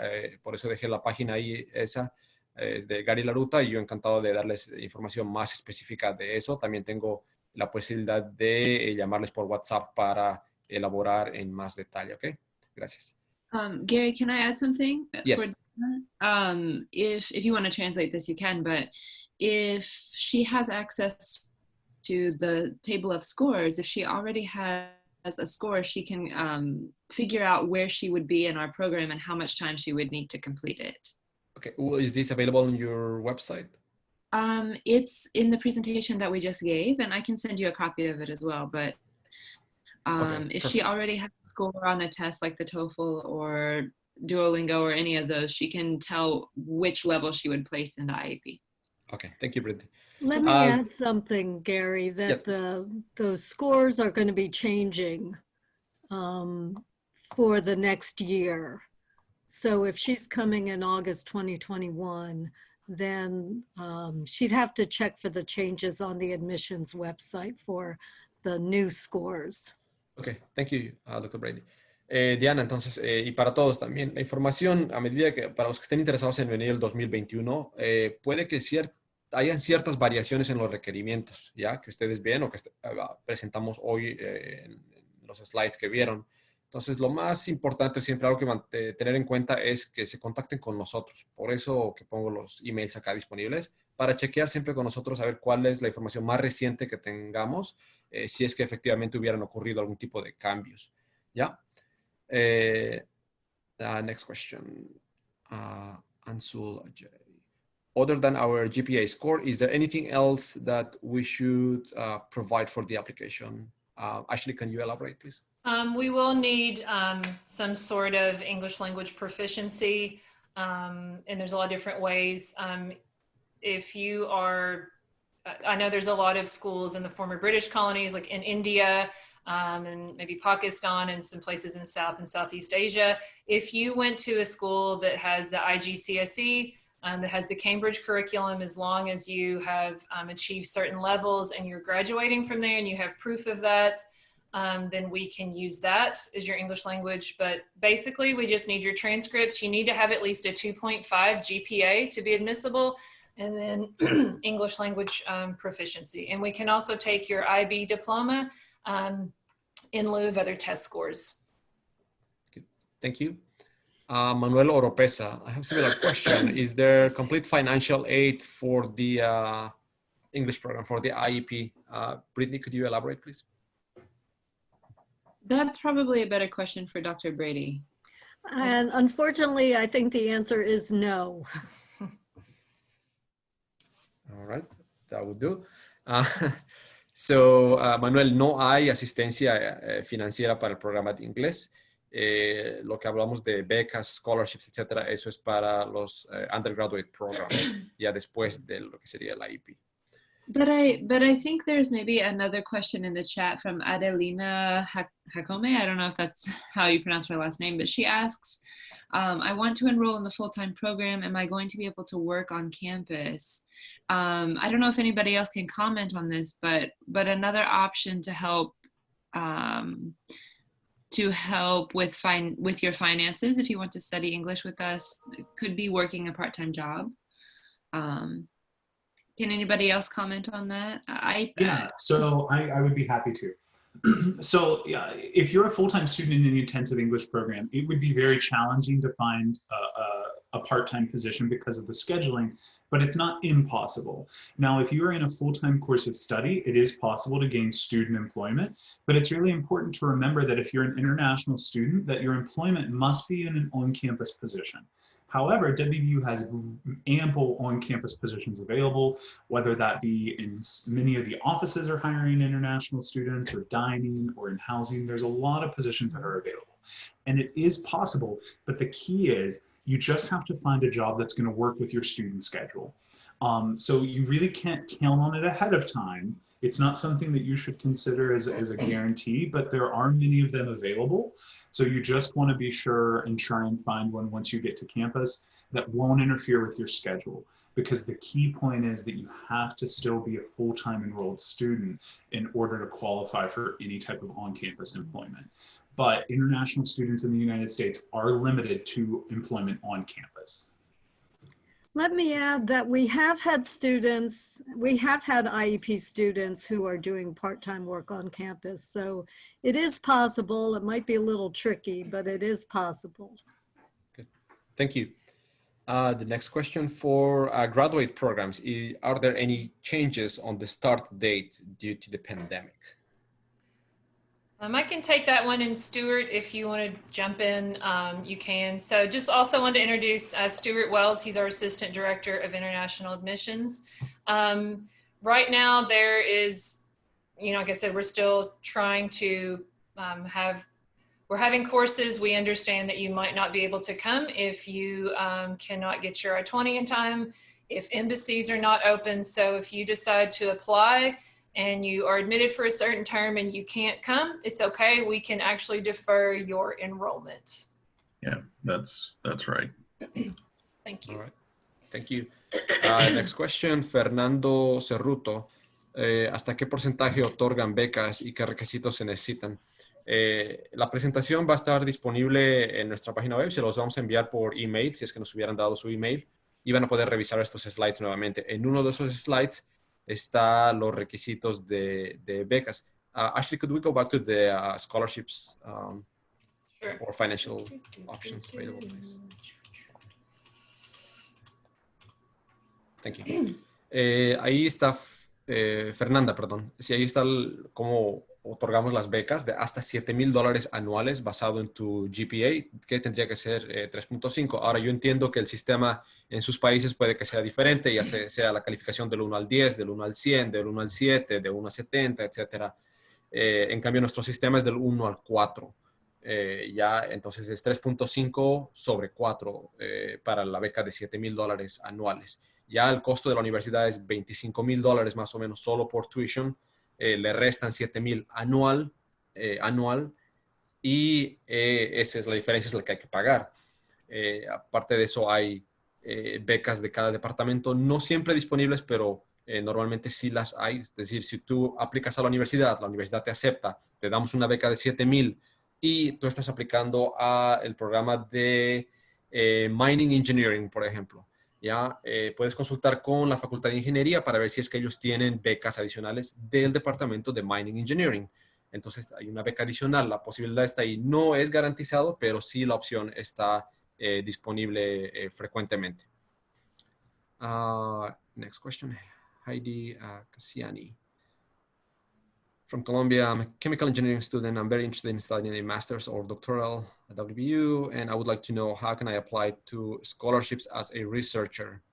por eso dejé la página ahí, esa es de Gary Laruta, y yo encantado de darles información más específica de eso. También tengo la posibilidad de llamarles por WhatsApp para elaborar en más detalle, ¿ok? Gracias. Gary, can I add something? Yes. If you want to translate this, you can, but if she has access to the table of scores, if she already has a score, she can figure out where she would be in our program and how much time she would need to complete it. Okay, well, is this available on your website? It's in the presentation that we just gave, and I can send you a copy of it as well, but if she already has a score on a test like the TOEFL or Duolingo or any of those, she can tell which level she would place in the IEP. Okay, thank you, Brittany. Let me add something, Gary, that yes. those scores are going to be changing for the next year. So if she's coming in August 2021, then she'd have to check for the changes on the admissions website for the new scores. Okay, thank you, Dr. Brady. Diana, entonces, y para todos también, la información, a medida que, para los que estén interesados en venir el 2021, puede que hayan ciertas variaciones en los requerimientos, ¿ya? Que ustedes ven o que presentamos hoy en los slides que vieron. Entonces, lo más importante, siempre algo que tener en cuenta es que se contacten con nosotros. Por eso que pongo los emails acá disponibles, para chequear siempre con nosotros a ver cuál es la información más reciente que tengamos, si es que efectivamente hubieran ocurrido algún tipo de cambios, ¿ya? Next question. Ansul Ajay. Other than our GPA score, is there anything else that we should provide for the application? Ashley, can you elaborate, please? We will need some sort of English language proficiency, and there's a lot of different ways. If you are, I know there's a lot of schools in the former British colonies, like in India, and maybe Pakistan and some places in South and Southeast Asia. If you went to a school that has the IGCSE, that has the Cambridge curriculum, as long as you have achieved certain levels and you're graduating from there and you have proof of that, then we can use that as your English language. But basically, we just need your transcripts. You need to have at least a 2.5 GPA to be admissible, and then English language proficiency. And we can also take your IB diploma in lieu of other test scores. Thank you. Manuel Oropesa, I have a similar question. Is there complete financial aid for the English program, for the IEP? Brittany, could you elaborate, please? That's probably a better question for Dr. Brady. And unfortunately, I think the answer is no. All right, that would do. So, Manuel, no hay asistencia financiera para el programa de inglés. Lo que hablamos de becas, scholarships, etcétera, eso es para los undergraduate programs, ya después de lo que sería el IEP. But I think there's maybe another question in the chat from Adelina Hakome. I don't know if that's how you pronounce her last name, but she asks, I want to enroll in the full-time program. Am I going to be able to work on campus? I don't know if anybody else can comment on this, but another option to help with your finances if you want to study English with us could be working a part-time job. Can anybody else comment on that? So I would be happy to. So yeah, if you're a full-time student in the intensive English program, it would be very challenging to find a part-time position because of the scheduling, but it's not impossible. Now, if you are in a full-time course of study, it is possible to gain student employment, but it's really important to remember that if you're an international student, that your employment must be in an on-campus position. However, WVU has ample on-campus positions available, whether that be in many of the offices are hiring international students, or dining, or in housing. There's a lot of positions that are available. And it is possible, but the key is you just have to find a job that's going to work with your student schedule. So you really can't count on it ahead of time. It's not something that you should consider as a guarantee, but there are many of them available. So you just want to be sure and try and find one once you get to campus that won't interfere with your schedule. Because the key point is that you have to still be a full-time enrolled student in order to qualify for any type of on-campus employment. But international students in the United States are limited to employment on campus. Let me add that we have had students, we have had IEP students who are doing part-time work on campus. So it is possible. It might be a little tricky, but it is possible. Good. Thank you. The next question for graduate programs, are there any changes on the start date due to the pandemic? I can take that one, and Stuart, if you want to jump in, you can. So just also want to introduce Stuart Wells. He's our Assistant Director of International Admissions. Right now there is, like I said, we're still trying to we're having courses. We understand that you might not be able to come if you cannot get your I-20 in time, if embassies are not open. So if you decide to apply and you are admitted for a certain term and you can't come, it's okay. We can actually defer your enrollment. Yeah, that's right. Thank you. All right. Thank you. Next question, Fernando Cerruto. ¿Hasta qué porcentaje otorgan becas y qué requisitos se necesitan? La presentación va a estar disponible en nuestra página web. Se los vamos a enviar por email, si es que nos hubieran dado su email, y van a poder revisar estos slides nuevamente. En uno de esos slides está los requisitos de becas. Ashley, could we go back to the scholarships Sure. or financial options available, please? Thank you. Ahí está, Fernanda, perdón. Sí, ahí está cómo otorgamos las becas de hasta $7,000 anuales basado en tu GPA, que tendría que ser 3.5. Ahora, yo entiendo que el sistema en sus países puede que sea diferente, ya sea la calificación del 1 al 10, del 1 al 100, del 1 al 7, de 1 a 70, etc. En cambio, nuestro sistema es del 1 al 4. Ya, entonces es 3.5 sobre 4 para la beca de $7,000 anuales. Ya el costo de la universidad es $25,000 más o menos solo por tuition. Le restan $7,000 anual y esa es la diferencia, es la que hay que pagar. Aparte de eso hay becas de cada departamento, no siempre disponibles, pero normalmente sí las hay. Es decir, si tú aplicas a la universidad te acepta, te damos una beca de $7,000 y tú estás aplicando al programa de Mining Engineering, por ejemplo. Ya puedes consultar con la Facultad de Ingeniería para ver si es que ellos tienen becas adicionales del departamento de Mining Engineering. Entonces hay una beca adicional, la posibilidad está ahí. No es garantizado, pero sí la opción está disponible frecuentemente. Next question, Heidi Cassiani. From Colombia, I'm a chemical engineering student. I'm very interested in studying a master's or doctoral at WVU, and I would like to know how can I apply to scholarships as a researcher?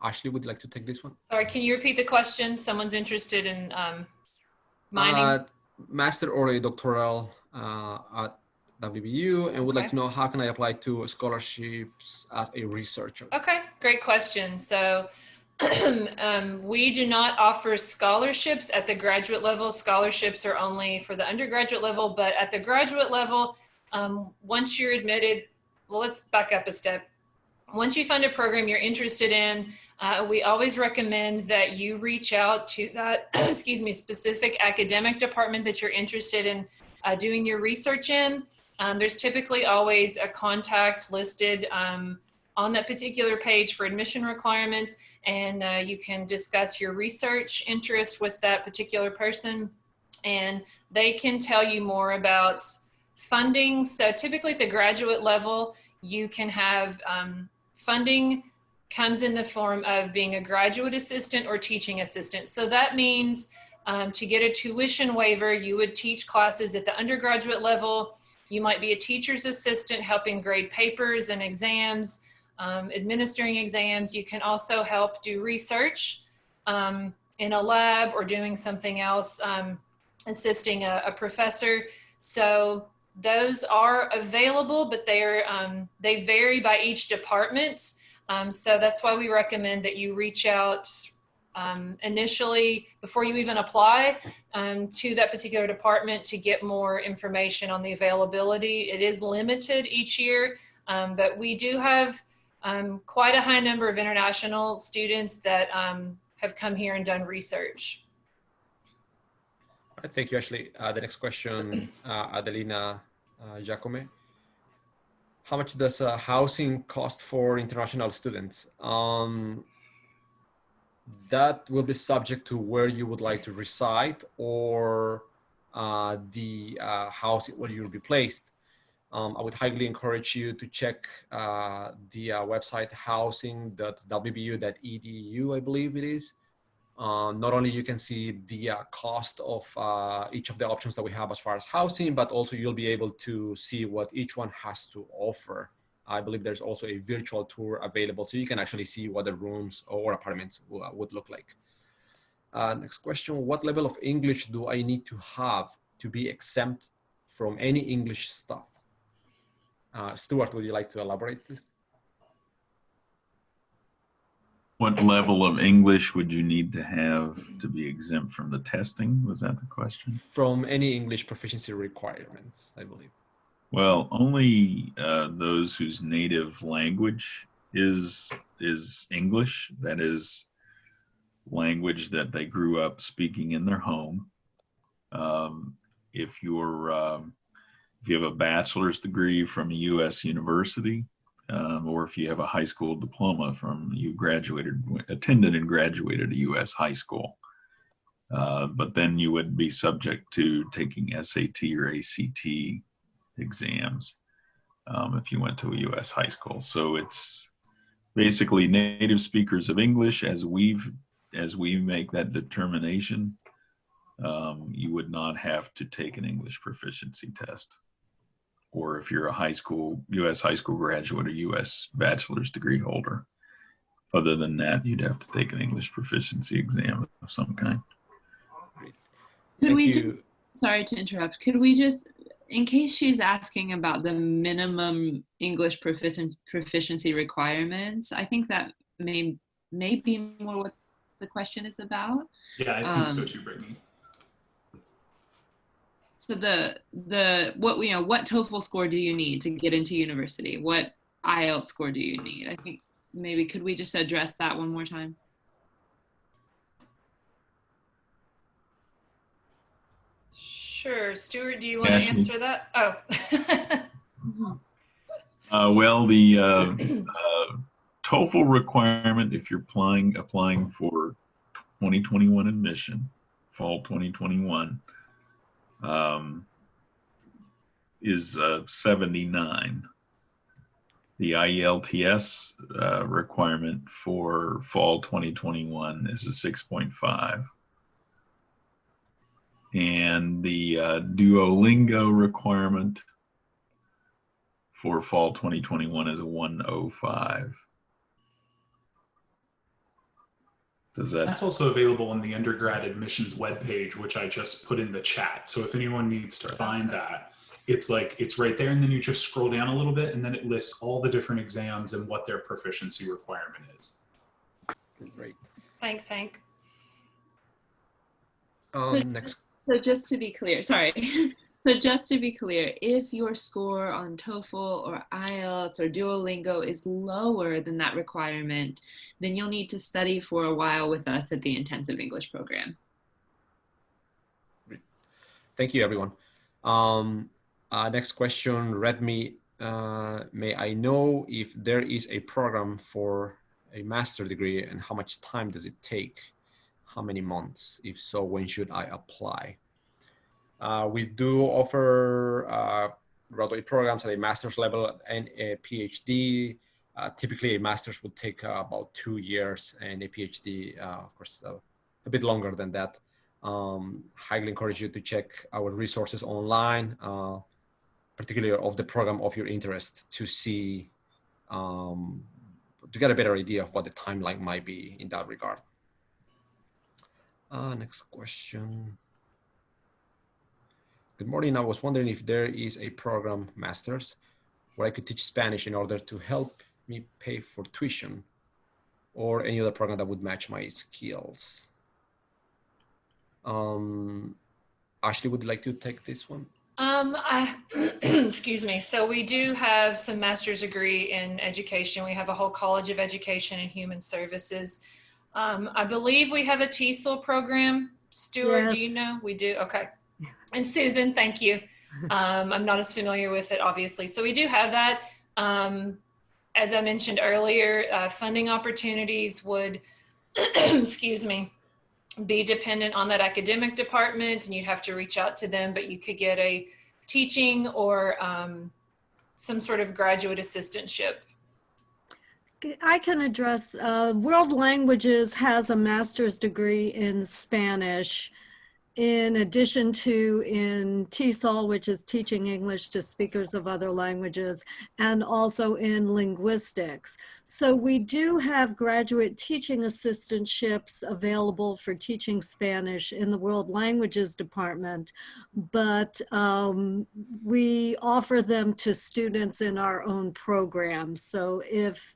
Ashley, would you like to take this one? Sorry, can you repeat the question? Someone's interested in mining. Master or a doctoral at WVU, and would like to know how can I apply to scholarships as a researcher? Okay, great question. So we do not offer scholarships at the graduate level. Scholarships are only for the undergraduate level, but at the graduate level, once you're admitted, well, let's back up a step. Once you find a program you're interested in, we always recommend that you reach out to that, specific academic department that you're interested in doing your research in. There's typically always a contact listed on that particular page for admission requirements, and you can discuss your research interest with that particular person, and they can tell you more about funding. So typically at the graduate level, you can have funding comes in the form of being a graduate assistant or teaching assistant. So that means to get a tuition waiver, you would teach classes at the undergraduate level. You might be a teacher's assistant helping grade papers and exams, administering exams. You can also help do research in a lab or doing something else, assisting a professor. So those are available, but they vary by each department. So that's why we recommend that you reach out initially before you even apply to that particular department to get more information on the availability. It is limited each year, but we do have quite a high number of international students that have come here and done research. All right, thank you, Ashley. The next question, Adelina Giacome. How much does housing cost for international students? That will be subject to where you would like to reside or the house where you'll be placed. I would highly encourage you to check the website housing.wvu.edu, I believe it is. Not only you can see the cost of each of the options that we have as far as housing, but also you'll be able to see what each one has to offer. I believe there's also a virtual tour available, so you can actually see what the rooms or apartments would look like. Next question, what level of English do I need to have to be exempt from any English stuff? Stuart, would you like to elaborate, please? What level of English would you need to have to be exempt from the testing? Was that the question? From any English proficiency requirements, I believe. Well, only those whose native language is English, that is language that they grew up speaking in their home. If you have a bachelor's degree from a U.S. university, or if you have a high school diploma from you attended and graduated a U.S. high school, but then you would be subject to taking SAT or ACT exams if you went to a U.S. high school. So it's basically native speakers of English. As we make that determination, you would not have to take an English proficiency test. Or if you're a U.S. high school graduate or U.S. bachelor's degree holder. Other than that, you'd have to take an English proficiency exam of some kind. Great. Thank you. Sorry to interrupt. Could we just, in case she's asking about the minimum English proficiency requirements, I think that may be more what the question is about. Yeah, I think so too, Brittany. So what TOEFL score do you need to get into university? What IELTS score do you need? I think maybe could we just address that one more time? Sure. Stuart, do you want to answer that? Oh. Well, the TOEFL requirement, if you're applying for 2021 admission, fall 2021, is 79. The IELTS requirement for fall 2021 is a 6.5. And the Duolingo requirement for fall 2021 is a 105. That's also available on the undergrad admissions webpage, which I just put in the chat. So if anyone needs to find that, it's right there, and then you just scroll down a little bit, and then it lists all the different exams and what their proficiency requirement is. Great. Thanks, Hank. Next. So just to be clear, sorry. So just to be clear, if your score on TOEFL or IELTS or Duolingo is lower than that requirement, then you'll need to study for a while with us at the intensive English program. Thank you, everyone. Next question, Redmi. May I know if there is a program for a master's degree and how much time does it take? How many months? If so, when should I apply? We do offer graduate programs at a master's level and a PhD. Typically, a master's would take about 2 years, and a PhD, of course, a bit longer than that. Highly encourage you to check our resources online, particularly of the program of your interest, to see, to get a better idea of what the timeline might be in that regard. Next question. Good morning. I was wondering if there is a program, master's, where I could teach Spanish in order to help me pay for tuition, or any other program that would match my skills. Ashley, would you like to take this one? Excuse me. So we do have some master's degree in education. We have a whole College of Education and Human Services. I believe we have a TESOL program. Stuart, Yes. do you know? We do. Okay. And Susan, thank you. I'm not as familiar with it, obviously. So we do have that. As I mentioned earlier, funding opportunities would, excuse me, be dependent on that academic department, and you'd have to reach out to them, but you could get a teaching or some sort of graduate assistantship. I can address, World Languages has a master's degree in Spanish, in addition to in TESOL, which is teaching English to speakers of other languages, and also in linguistics. So we do have graduate teaching assistantships available for teaching Spanish in the World Languages department, but we offer them to students in our own program. So if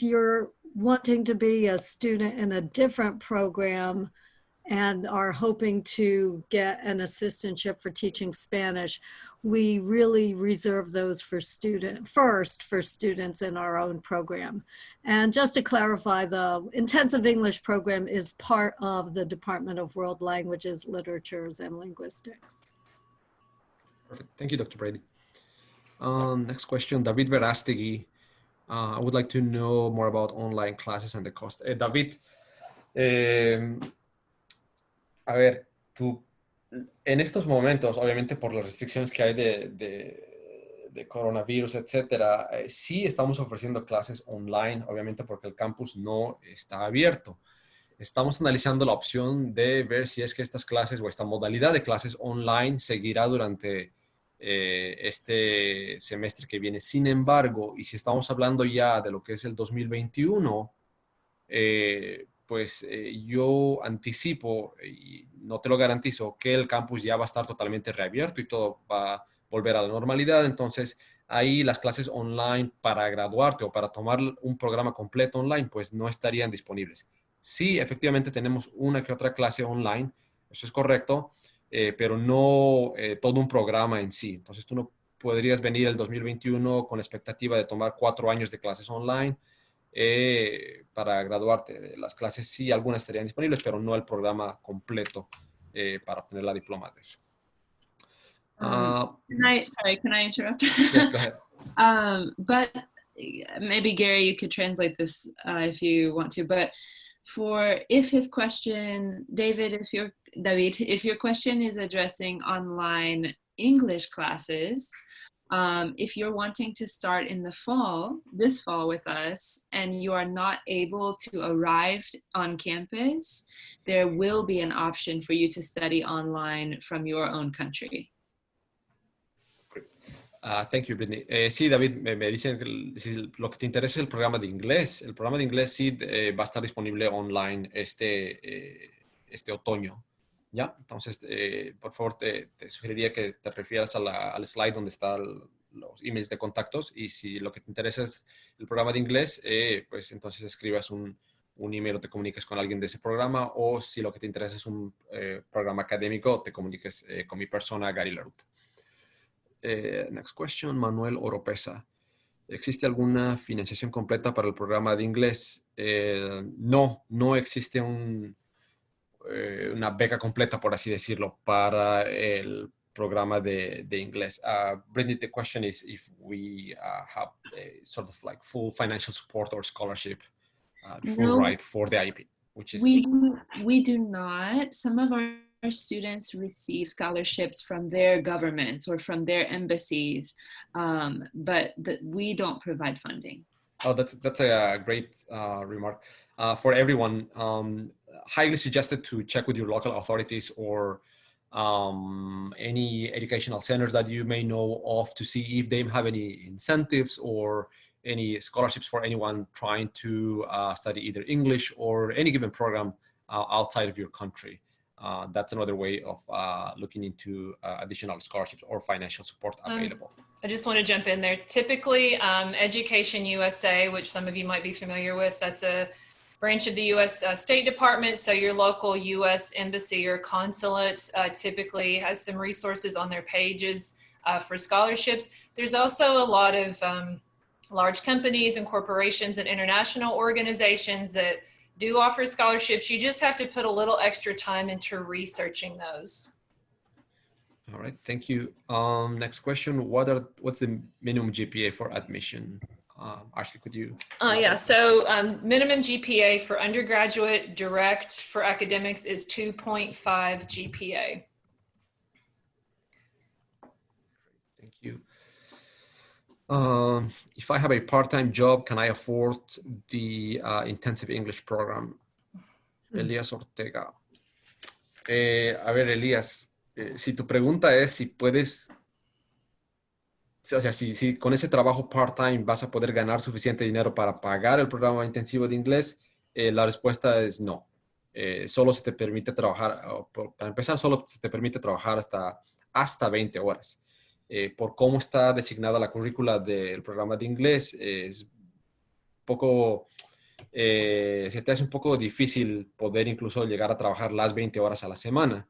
you're wanting to be a student in a different program and are hoping to get an assistantship for teaching Spanish, we really reserve those for students in our own program. And just to clarify, the intensive English program is part of the Department of World Languages, Literatures, and Linguistics. Perfect. Thank you, Dr. Brady. Next question, David Verástegui. I would like to know more about online classes and the cost. David, a ver, tú, en estos momentos, obviamente por las restricciones que hay de coronavirus, etcétera, sí estamos ofreciendo clases online, obviamente porque el campus no está abierto. Estamos analizando la opción de ver si es que estas clases o esta modalidad de clases online seguirá durante este semestre que viene. Sin embargo, y si estamos hablando ya de lo que es el 2021, pues yo anticipo, y no te lo garantizo, que el campus ya va a estar totalmente reabierto y todo va a volver a la normalidad. Entonces, ahí las clases online para graduarte o para tomar un programa completo online, pues no estarían disponibles. Sí, efectivamente tenemos una que otra clase online, eso es correcto, pero no todo un programa en sí. Entonces, tú no podrías venir el 2021 con la expectativa de tomar 4 años de clases online para graduarte. Las clases sí, algunas estarían disponibles, pero no el programa completo para obtener la diploma de eso. Can I interrupt? Yes, go ahead. But maybe Gary, you could translate this if you want to, but if his question, David, if your question is addressing online English classes, if you're wanting to start in this fall with us, and you are not able to arrive on campus, there will be an option for you to study online from your own country. Thank you, Brittany. Sí, David, me dicen que si lo que te interesa es el programa de inglés. El programa de inglés sí va a estar disponible online este otoño. ¿Ya? Entonces, por favor, te sugeriría que te refieras al slide donde están los emails de contactos, y si lo que te interesa es el programa de inglés, pues entonces escribas un email o te comuniques con alguien de ese programa, o si lo que te interesa es un programa académico, te comuniques con mi persona, Gary Larut. Next question, Manuel Oropesa. ¿Existe alguna financiación completa para el programa de inglés? No existe una beca completa, por así decirlo, para el programa de inglés. Brittany, the question is if we have sort of like full financial support or scholarship, full No. ride for the IP, which is... We do not. Some of our students receive scholarships from their governments or from their embassies, but we don't provide funding. Oh, that's a great remark. For everyone, highly suggested to check with your local authorities or any educational centers that you may know of to see if they have any incentives or any scholarships for anyone trying to study either English or any given program outside of your country. That's another way of looking into additional scholarships or financial support available. I just want to jump in there. Typically, Education USA, which some of you might be familiar with, that's a branch of the U.S. State Department. So your local U.S. embassy or consulate typically has some resources on their pages for scholarships. There's also a lot of large companies and corporations and international organizations that do offer scholarships. You just have to put a little extra time into researching those. All right, thank you. Next question, what's the minimum GPA for admission? Ashley, could you? Yeah, so minimum GPA for undergraduate direct for academics is 2.5 GPA. Thank you. If I have a part-time job, can I afford the intensive English program? Elías Ortega. A ver, Elías, si tu pregunta es si puedes, o sea, si con ese trabajo part-time vas a poder ganar suficiente dinero para pagar el programa intensivo de inglés, la respuesta es no. Solo se te permite trabajar, para empezar, solo se te permite trabajar hasta 20 horas. Por cómo está designada la currícula del programa de inglés, es poco, se te hace un poco difícil poder incluso llegar a trabajar las 20 horas a la semana.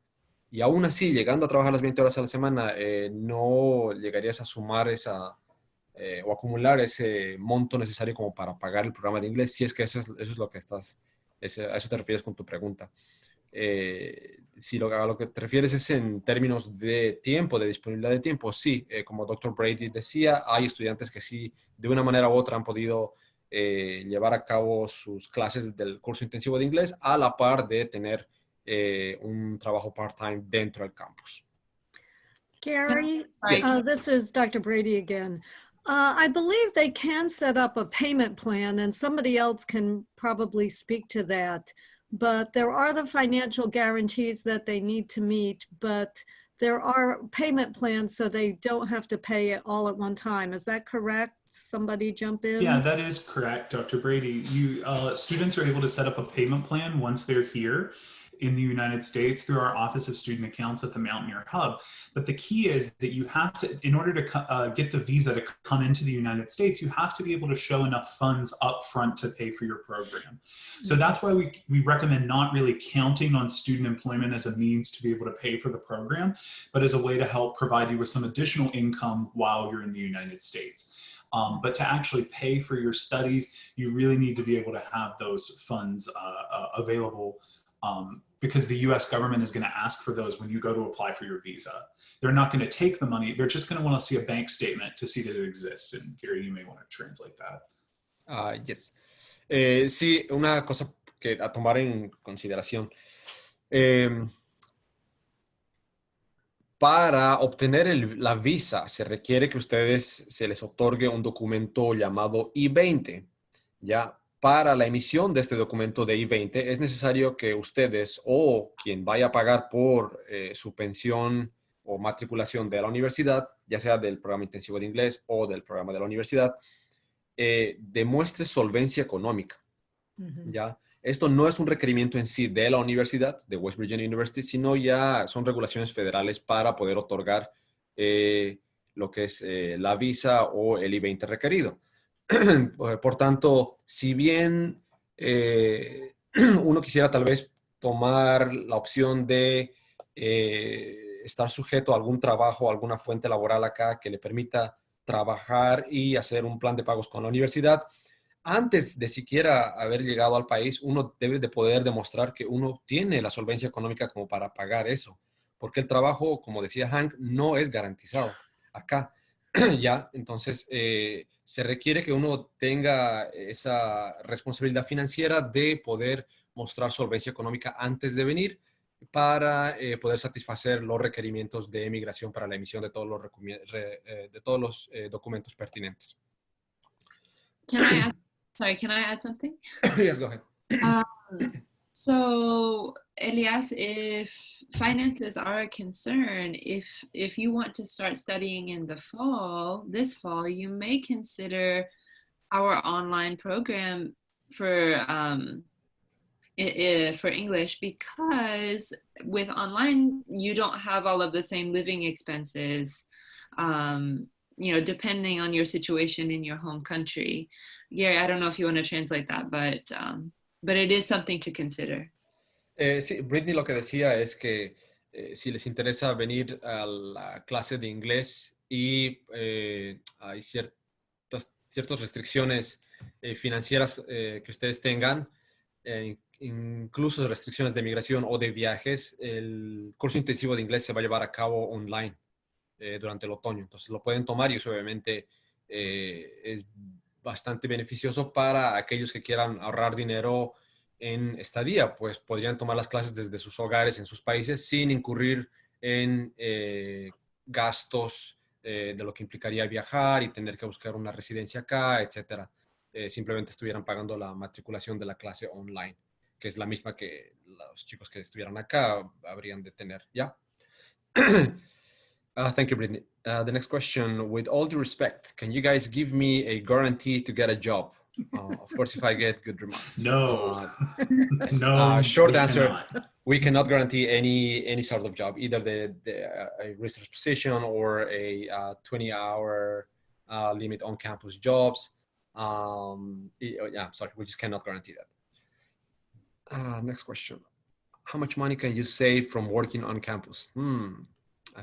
Y aún así, llegando a trabajar las 20 horas a la semana, no llegarías a sumar o acumular ese monto necesario como para pagar el programa de inglés, si es que eso es lo que a eso te refieres con tu pregunta. Si a lo que te refieres es en términos de tiempo, de disponibilidad de tiempo, sí, como Dr. Brady decía, hay estudiantes que sí, de una manera u otra han podido llevar a cabo sus clases del curso intensivo de inglés a la par de tener un trabajo part-time dentro del campus. Gary, Yes. this is Dr. Brady again. I believe they can set up a payment plan, and somebody else can probably speak to that. But there are the financial guarantees that they need to meet, but there are payment plans so they don't have to pay it all at one time. Is that correct? Somebody jump in? Yeah, that is correct, Dr. Brady. Students are able to set up a payment plan once they're here in the United States through our Office of Student Accounts at the Mountaineer Hub. But the key is that you have to, in order to get the visa to come into the United States, you have to be able to show enough funds up front to pay for your program. So that's why we recommend not really counting on student employment as a means to be able to pay for the program, but as a way to help provide you with some additional income while you're in the United States. But to actually pay for your studies, you really need to be able to have those funds available because the US government is going to ask for those when you go to apply for your visa. They're not going to take the money. They're just going to want to see a bank statement to see that it exists. And Gary, you may want to translate that. Yes. Sí, una cosa que a tomar en consideración. Para obtener la visa se requiere que ustedes se les otorgue un documento llamado I-20. Ya para la emisión de este documento de I-20 es necesario que ustedes o quien vaya a pagar por su pensión o matriculación de la universidad, ya sea del programa intensivo de inglés o del programa de la universidad, demuestre solvencia económica. ¿Ya? Esto no es un requerimiento en sí de la universidad, de West Virginia University, sino ya son regulaciones federales para poder otorgar lo que es la visa o el I-20 requerido. Por tanto, si bien uno quisiera tal vez tomar la opción de estar sujeto a algún trabajo, alguna fuente laboral acá que le permita trabajar y hacer un plan de pagos con la universidad, antes de siquiera haber llegado al país, uno debe de poder demostrar que uno tiene la solvencia económica como para pagar eso. Porque el trabajo, como decía Hank, no es garantizado acá. Ya, entonces se requiere que uno tenga esa responsabilidad financiera de poder mostrar solvencia económica antes de venir. para poder satisfacer los requerimientos de migración para la emisión de todos los, documentos pertinentes. Can I add something? Yes, go ahead. So Elias, if finances are a concern, if you want to start studying in the fall, this fall, you may consider our online program for English, because with online you don't have all of the same living expenses, depending on your situation in your home country. Gary, I don't know if you want to translate that, but it is something to consider. Sí, Britney lo que decía es que si les interesa venir a la clase de inglés y hay ciertas restricciones financieras que ustedes tengan, incluso restricciones de migración o de viajes, el curso intensivo de inglés se va a llevar a cabo online durante el otoño. Entonces lo pueden tomar y eso obviamente es bastante beneficioso para aquellos que quieran ahorrar dinero en estadía, pues podrían tomar las clases desde sus hogares en sus países sin incurrir en gastos de lo que implicaría viajar y tener que buscar una residencia acá, etcétera. Simplemente estuvieran pagando la matriculación de la clase online, que es la misma que los chicos que estuvieran acá habrían de tener, ¿ya? Thank you, Brittany. The next question, with all due respect, can you guys give me a guarantee to get a job? Of course, if I get good remarks. No. No. Short answer, cannot. We cannot guarantee any sort of job, either a research position or a 20-hour limit on campus jobs. Yeah, sorry, we just cannot guarantee that. Next question. How much money can you save from working on campus?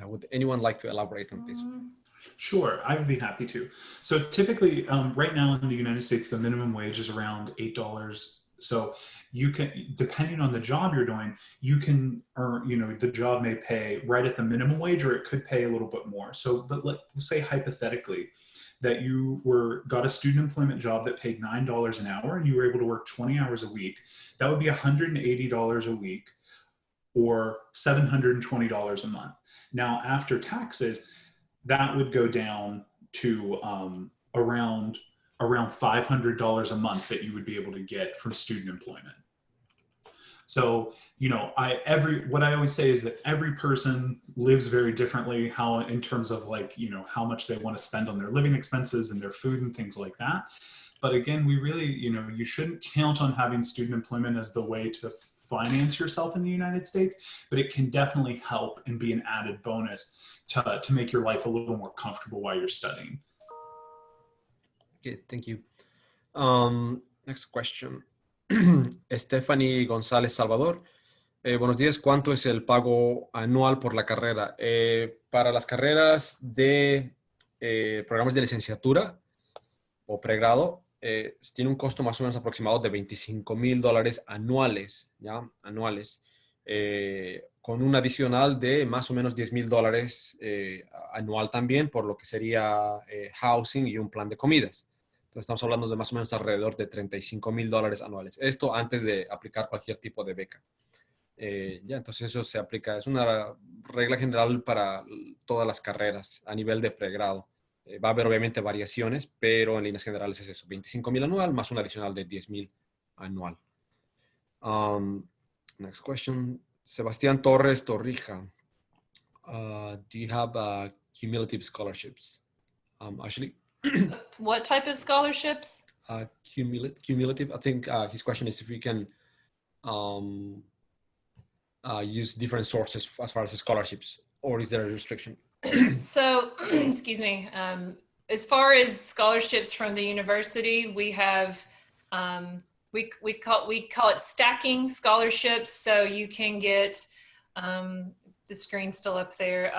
Would anyone like to elaborate on this? Sure, I would be happy to. So typically, right now in the United States, the minimum wage is around $8. So you can, depending on the job you're doing, you can earn, the job may pay right at the minimum wage, or it could pay a little bit more. So, but let's say hypothetically that you got a student employment job that paid $9 an hour and you were able to work 20 hours a week. That would be $180 a week, or $720 a month. Now, after taxes, that would go down to around $500 a month that you would be able to get from student employment. So, what I always say is that every person lives very differently, in terms of how much they want to spend on their living expenses and their food and things like that. But again, we really, you shouldn't count on having student employment as the way to finance yourself in the United States, but it can definitely help and be an added bonus to make your life a little more comfortable while you're studying. Okay, thank you. Next question. Stephanie González Salvador. Buenos días, ¿cuánto es el pago anual por la carrera? Para las carreras de programas de licenciatura o pregrado, tiene un costo más o menos aproximado de $25,000 anuales, ¿ya? Anuales, con un adicional de más o menos $10,000 anual también, por lo que sería housing y un plan de comidas. Entonces estamos hablando de más o menos alrededor de $35,000 anuales. Esto antes de aplicar cualquier tipo de beca. Ya, entonces eso se aplica, es una regla general para todas las carreras a nivel de pregrado. Va a haber obviamente variaciones, pero en líneas generales es eso, $25,000 anual más un adicional de $10,000 anual. Next question, Sebastián Torres Torrija. Do you have cumulative scholarships? Ashley? What type of scholarships? Cumulative. I think his question is if we can use different sources as far as the scholarships, or is there a restriction? So, excuse me. As far as scholarships from the university, we have we call it stacking scholarships. So you can get the screen's still up there.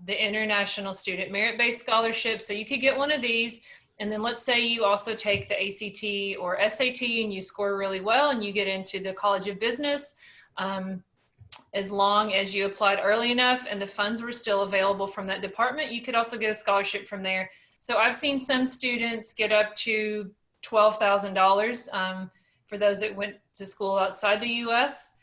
The International Student Merit-Based Scholarship. So you could get one of these, and then let's say you also take the ACT or SAT and you score really well, and you get into the College of Business. As long as you applied early enough and the funds were still available from that department, you could also get a scholarship from there. So I've seen some students get up to $12,000 for those that went to school outside the US.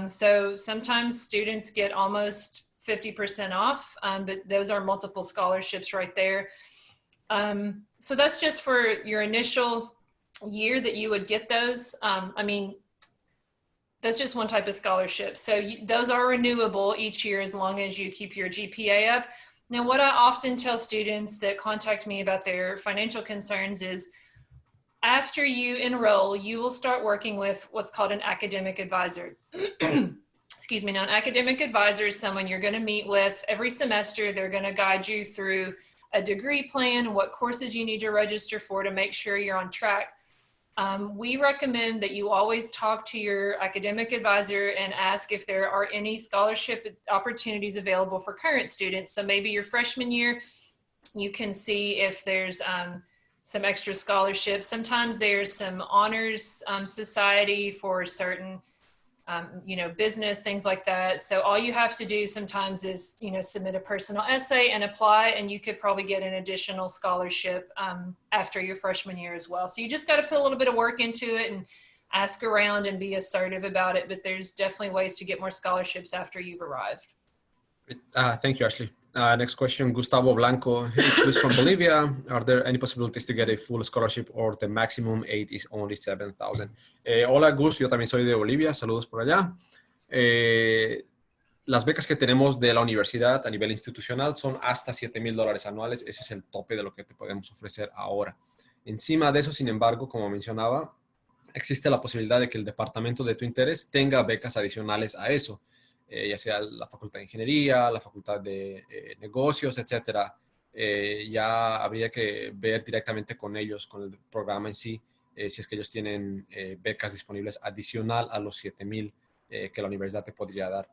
So sometimes students get almost 50% off, but those are multiple scholarships right there. So that's just for your initial year that you would get those. I mean, that's just one type of scholarship. So those are renewable each year as long as you keep your GPA up. Now, what I often tell students that contact me about their financial concerns is after you enroll, you will start working with what's called an academic advisor. Excuse me. Now, an academic advisor is someone you're going to meet with every semester. They're going to guide you through a degree plan, what courses you need to register for to make sure you're on track. We recommend that you always talk to your academic advisor and ask if there are any scholarship opportunities available for current students. So maybe your freshman year, you can see if there's some extra scholarships. Sometimes there's some honors society for certain business, things like that. So all you have to do sometimes is, submit a personal essay and apply, and you could probably get an additional scholarship after your freshman year as well. So you just got to put a little bit of work into it and ask around and be assertive about it. But there's definitely ways to get more scholarships after you've arrived. Thank you, Ashley. Next question, Gustavo Blanco. It's Gus from Bolivia. Are there any possibilities to get a full scholarship or the maximum aid is only 7,000? Hola, Gus. Yo también soy de Bolivia. Saludos por allá. Las becas que tenemos de la universidad a nivel institucional son hasta $7,000 anuales. Ese es el tope de lo que te podemos ofrecer ahora. Encima de eso, sin embargo, como mencionaba, existe la posibilidad de que el departamento de tu interés tenga becas adicionales a eso. Ya sea la Facultad de Ingeniería, la Facultad de Negocios, etcétera. Ya habría que ver directamente con ellos, con el programa en sí, si es que ellos tienen becas disponibles adicional a los 7,000 que la universidad te podría dar,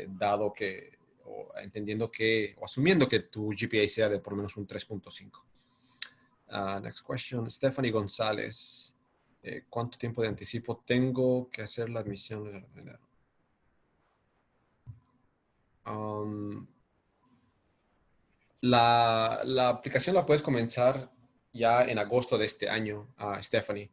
dado que, o entendiendo que, o asumiendo que tu GPA sea de por lo menos un 3.5. Next question, Stephanie González. ¿Cuánto tiempo de anticipo tengo que hacer la admisión de la primera? La aplicación la puedes comenzar ya en agosto de este año, Stephanie.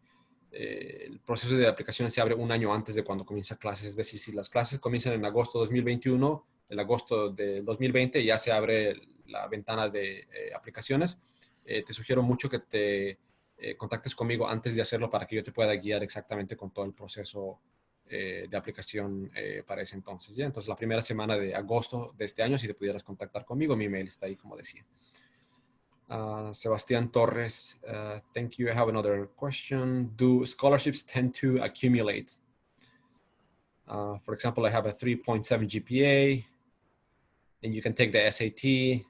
El proceso de aplicación se abre un año antes de cuando comienza clases. Es decir, si las clases comienzan en agosto de 2021, en agosto del 2020 ya se abre la ventana de aplicaciones. Te sugiero mucho que te contactes conmigo antes de hacerlo para que yo te pueda guiar exactamente con todo el proceso de aplicación para ese entonces. ¿ya? Entonces, la primera semana de agosto de este año, si te pudieras contactar conmigo, mi email está ahí, como decía. Sebastián Torres, thank you. I have another question. Do scholarships tend to accumulate? For example, I have a 3.7 GPA, and you can take the SAT,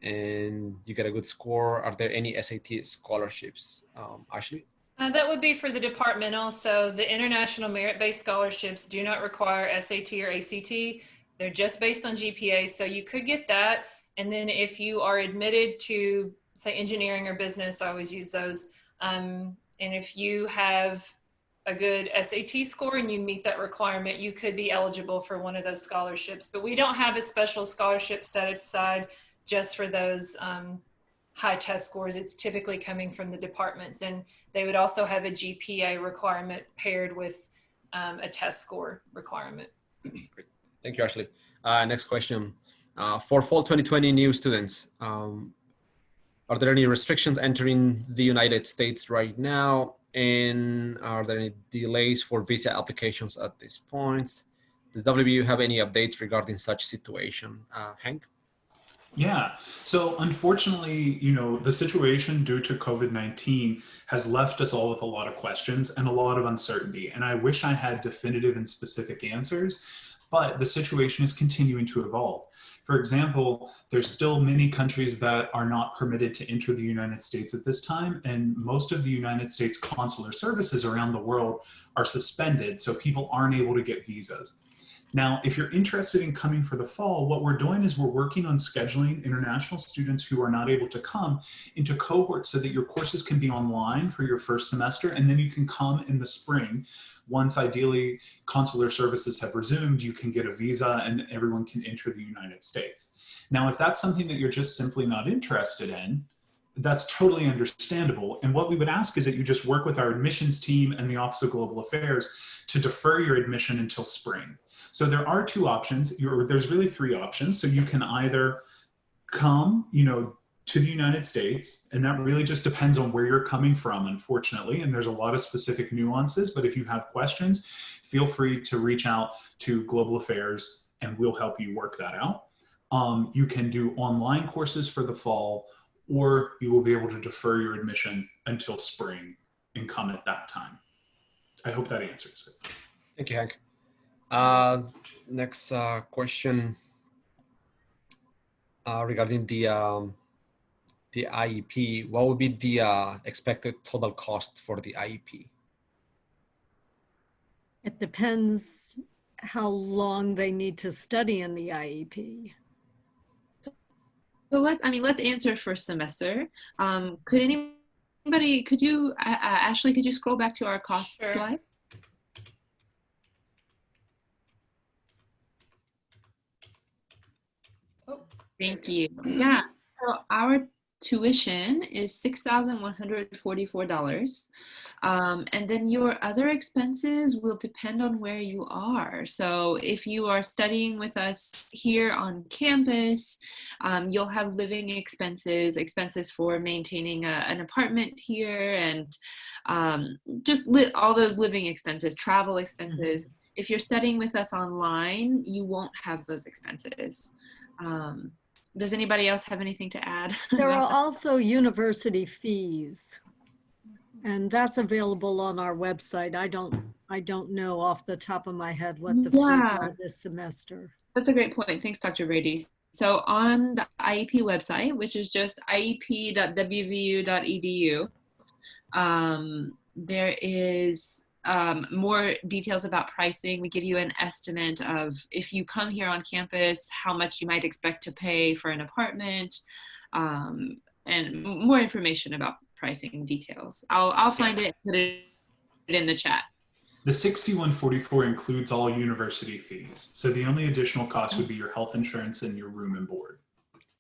and you get a good score. Are there any SAT scholarships? Ashley? That would be for the departmental. So the international merit-based scholarships do not require SAT or ACT. They're just based on GPA. So you could get that. And then if you are admitted to, say, engineering or business, I always use those. And if you have a good SAT score and you meet that requirement, you could be eligible for one of those scholarships. But we don't have a special scholarship set aside just for those high test scores. It's typically coming from the departments, and they would also have a GPA requirement paired with a test score requirement. Thank you, Ashley. Next question. For fall 2020 new students, are there any restrictions entering the United States right now? And are there any delays for visa applications at this point? Does WVU have any updates regarding such situation? Hank? Yeah, so unfortunately, the situation due to COVID-19 has left us all with a lot of questions and a lot of uncertainty. And I wish I had definitive and specific answers, but the situation is continuing to evolve. For example, there's still many countries that are not permitted to enter the United States at this time, and most of the United States consular services around the world are suspended, so people aren't able to get visas. Now, if you're interested in coming for the fall, what we're doing is we're working on scheduling international students who are not able to come into cohorts so that your courses can be online for your first semester, and then you can come in the spring. Once ideally consular services have resumed, you can get a visa and everyone can enter the United States. Now, if that's something that you're just simply not interested in, that's totally understandable. And what we would ask is that you just work with our admissions team and the Office of Global Affairs to defer your admission until spring. So there are two options. There's really three options. So you can either come, to the United States, and that really just depends on where you're coming from, unfortunately. And there's a lot of specific nuances, but if you have questions, feel free to reach out to Global Affairs and we'll help you work that out. You can do online courses for the fall, or you will be able to defer your admission until spring and come at that time. I hope that answers it. Thank you, Hank. Next question regarding the IEP. What would be the expected total cost for the IEP? It depends how long they need to study in the IEP. So let's answer first semester. Could you, Ashley, could you scroll back to our cost Sure. slide? Oh. Thank you. Yeah, so our tuition is $6,144. And then your other expenses will depend on where you are. So if you are studying with us here on campus, you'll have living expenses for maintaining an apartment here, and just all those living expenses, travel expenses. Mm-hmm. If you're studying with us online, you won't have those expenses. Does anybody else have anything to add? There are also university fees, and that's available on our website. I don't know off the top of my head what the fees are this semester. That's a great point. Thanks, Dr. Brady. So on the IEP website, which is just iep.wvu.edu, there is more details about pricing. We give you an estimate of, if you come here on campus, how much you might expect to pay for an apartment, and more information about pricing details. I'll find it, put it in the chat. The $6,144 includes all university fees. So the only additional cost would be your health insurance and your room and board.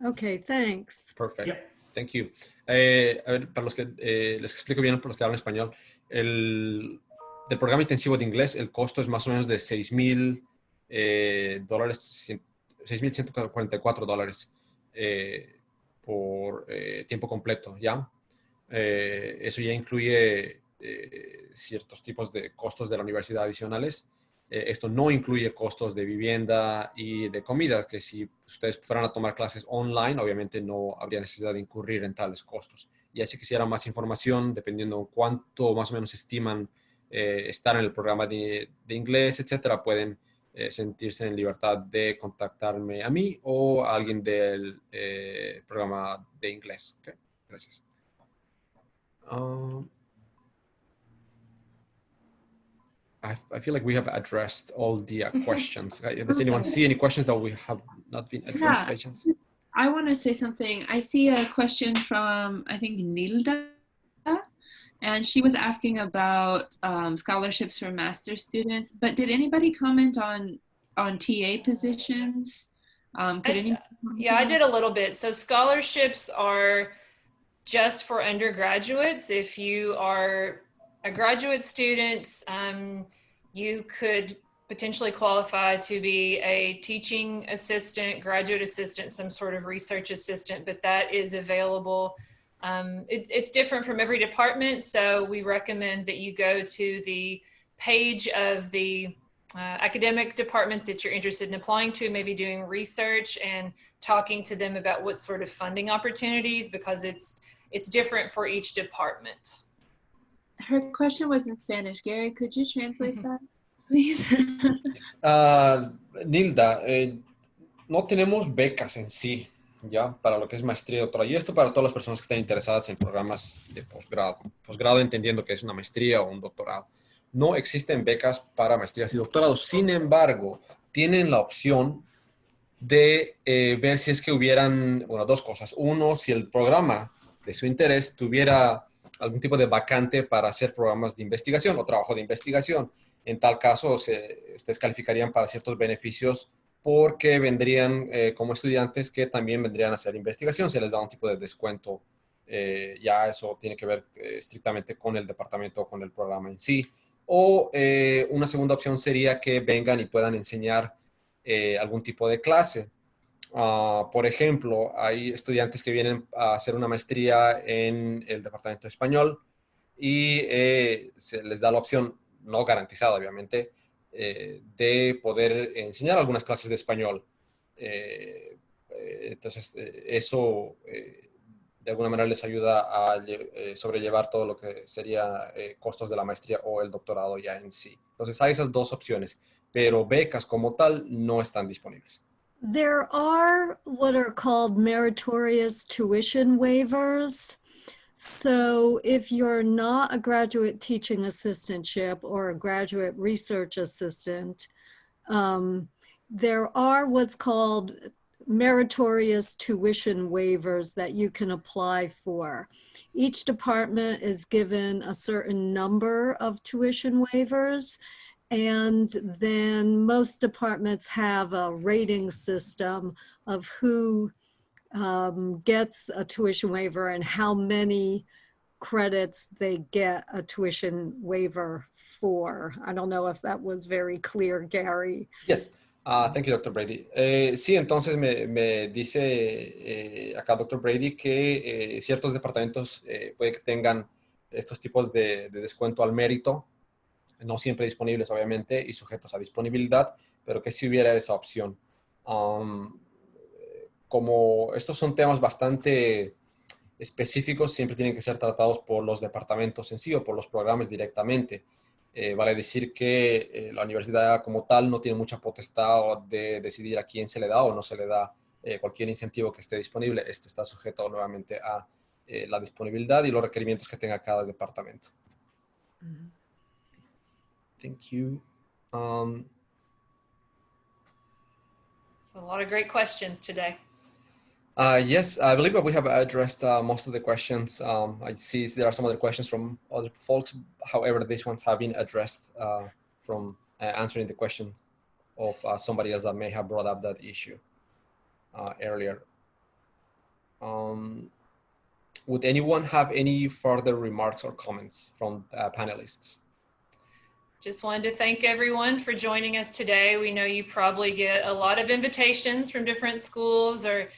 Okay, thanks. Perfect. Yeah. Thank you. A ver, para los que les explico bien, para los que hablan español, del programa intensivo de inglés, el costo es más o menos de $6,144 por tiempo completo, ¿ya? Eso ya incluye ciertos tipos de costos de la universidad adicionales. Esto no incluye costos de vivienda y de comida, que si ustedes fueran a tomar clases online, obviamente no habría necesidad de incurrir en tales costos. Y si quisieran más información, dependiendo cuánto más o menos estiman estar en el programa de inglés, etcétera, pueden sentirse en libertad de contactarme a mí o a alguien del programa de inglés. Okay. Gracias. I feel like we have addressed all the questions. Does anyone see any questions that we have not been addressed by chance? I want to say something. I see a question from, I think, Nilda. And she was asking about scholarships for master's students. But did anybody comment on TA positions? Yeah, I did a little bit. So scholarships are just for undergraduates. If you are a graduate student, you could potentially qualify to be a teaching assistant, graduate assistant, some sort of research assistant, but that is available. It's different from every department, so we recommend that you go to the page of the academic department that you're interested in applying to, maybe doing research and talking to them about what sort of funding opportunities, because it's different for each department. Her question was in Spanish. Gary, could you translate that, please? Nilda, no tenemos becas en sí, ya, para lo que es maestría y doctorado. Y esto para todas las personas que estén interesadas en programas de posgrado. Posgrado entendiendo que es una maestría o un doctorado. No existen becas para maestrías y doctorados. Sin embargo, tienen la opción de ver si es que hubieran, bueno, dos cosas. Uno, si el programa de su interés tuviera algún tipo de vacante para hacer programas de investigación o trabajo de investigación. En tal caso, ustedes calificarían para ciertos beneficios porque vendrían como estudiantes que también vendrían a hacer investigación. Se les da un tipo de descuento ya eso tiene que ver estrictamente con el departamento o con el programa en sí. O una segunda opción sería que vengan y puedan enseñar algún tipo de clase. Por ejemplo, hay estudiantes que vienen a hacer una maestría en el departamento de español y se les da la opción, no garantizada obviamente, de poder enseñar algunas clases de español. Entonces, eso de alguna manera les ayuda a sobrellevar todo lo que sería costos de la maestría o el doctorado ya en sí. Entonces, hay esas dos opciones, pero becas como tal no están disponibles. There are what are called meritorious tuition waivers. So if you're not a graduate teaching assistantship or a graduate research assistant, there are what's called meritorious tuition waivers that you can apply for. Each department is given a certain number of tuition waivers, and then most departments have a rating system of who gets a tuition waiver and how many credits they get a tuition waiver for. I don't know if that was very clear, Gary. Yes. Thank you, Dr. Brady. Sí, entonces me dice acá Dr. Brady que ciertos departamentos puede que tengan estos tipos de descuento al mérito, no siempre disponibles obviamente y sujetos a disponibilidad, pero que sí hubiera esa opción. Como estos son temas bastante específicos, siempre tienen que ser tratados por los departamentos en sí o por los programas directamente. Vale decir que la universidad como tal no tiene mucha potestad de decidir a quién se le da o no se le da cualquier incentivo que esté disponible. Este está sujeto nuevamente a la disponibilidad y los requerimientos que tenga cada departamento. Thank you. So a lot of great questions today. Yes, I believe that we have addressed most of the questions. I see there are some other questions from other folks. However, these ones have been addressed from answering the questions of somebody else that may have brought up that issue earlier. Would anyone have any further remarks or comments from panelists? Just wanted to thank everyone for joining us today. We know you probably get a lot of invitations from different schools or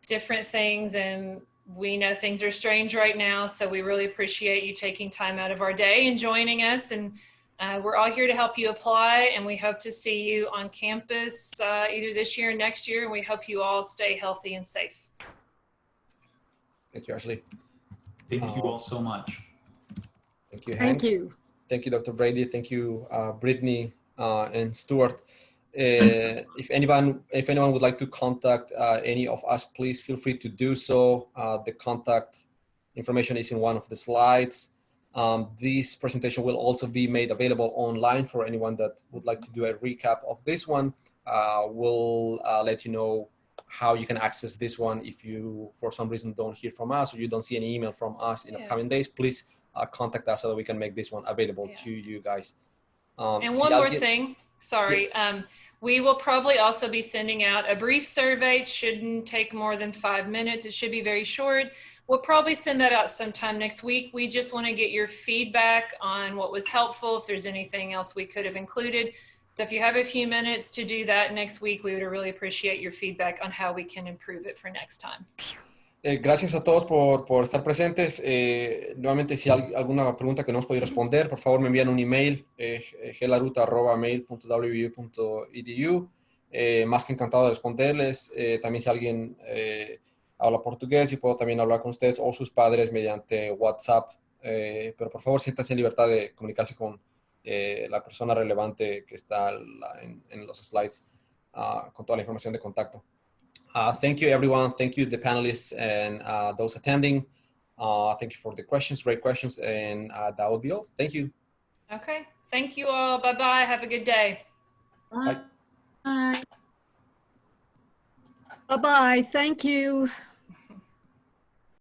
different things, and we know things are strange right now, so we really appreciate you taking time out of our day and joining us. And we're all here to help you apply, and we hope to see you on campus either this year or next year, and we hope you all stay healthy and safe. Thank you, Ashley. Thank you all so much. Thank you, Thank Hank. you. Thank you, Dr. Brady. Thank you, Brittany and Stuart. If anyone would like to contact any of us, please feel free to do so. The contact information is in one of the slides. This presentation will also be made available online for anyone that would like to do a recap of this one. We'll let you know how you can access this one. If you, for some reason, don't hear from us or you don't see any email from us in upcoming days, please contact us so that we can make this one available to you guys. And one more thing, sorry. Yes. We will probably also be sending out a brief survey. It shouldn't take more than 5 minutes. It should be very short. We'll probably send that out sometime next week. We just want to get your feedback on what was helpful, if there's anything else we could have included. So if you have a few minutes to do that next week, we would really appreciate your feedback on how we can improve it for next time. Gracias a todos por estar presentes. Nuevamente, si hay alguna pregunta que no os podéis responder, por favor me envían un email, gelaruta@mail.wvu.edu. Más que encantado de responderles. También si alguien habla portugués y puedo también hablar con ustedes o sus padres mediante WhatsApp. Pero por favor, siéntanse en libertad de comunicarse con la persona relevante que está en los slides con toda la información de contacto. Thank you, everyone. Thank you, the panelists and those attending. Thank you for the questions, great questions, and that will be all. Thank you. Okay. Thank you all. Bye-bye. Have a good day. Bye. Bye. Bye-bye. Thank you.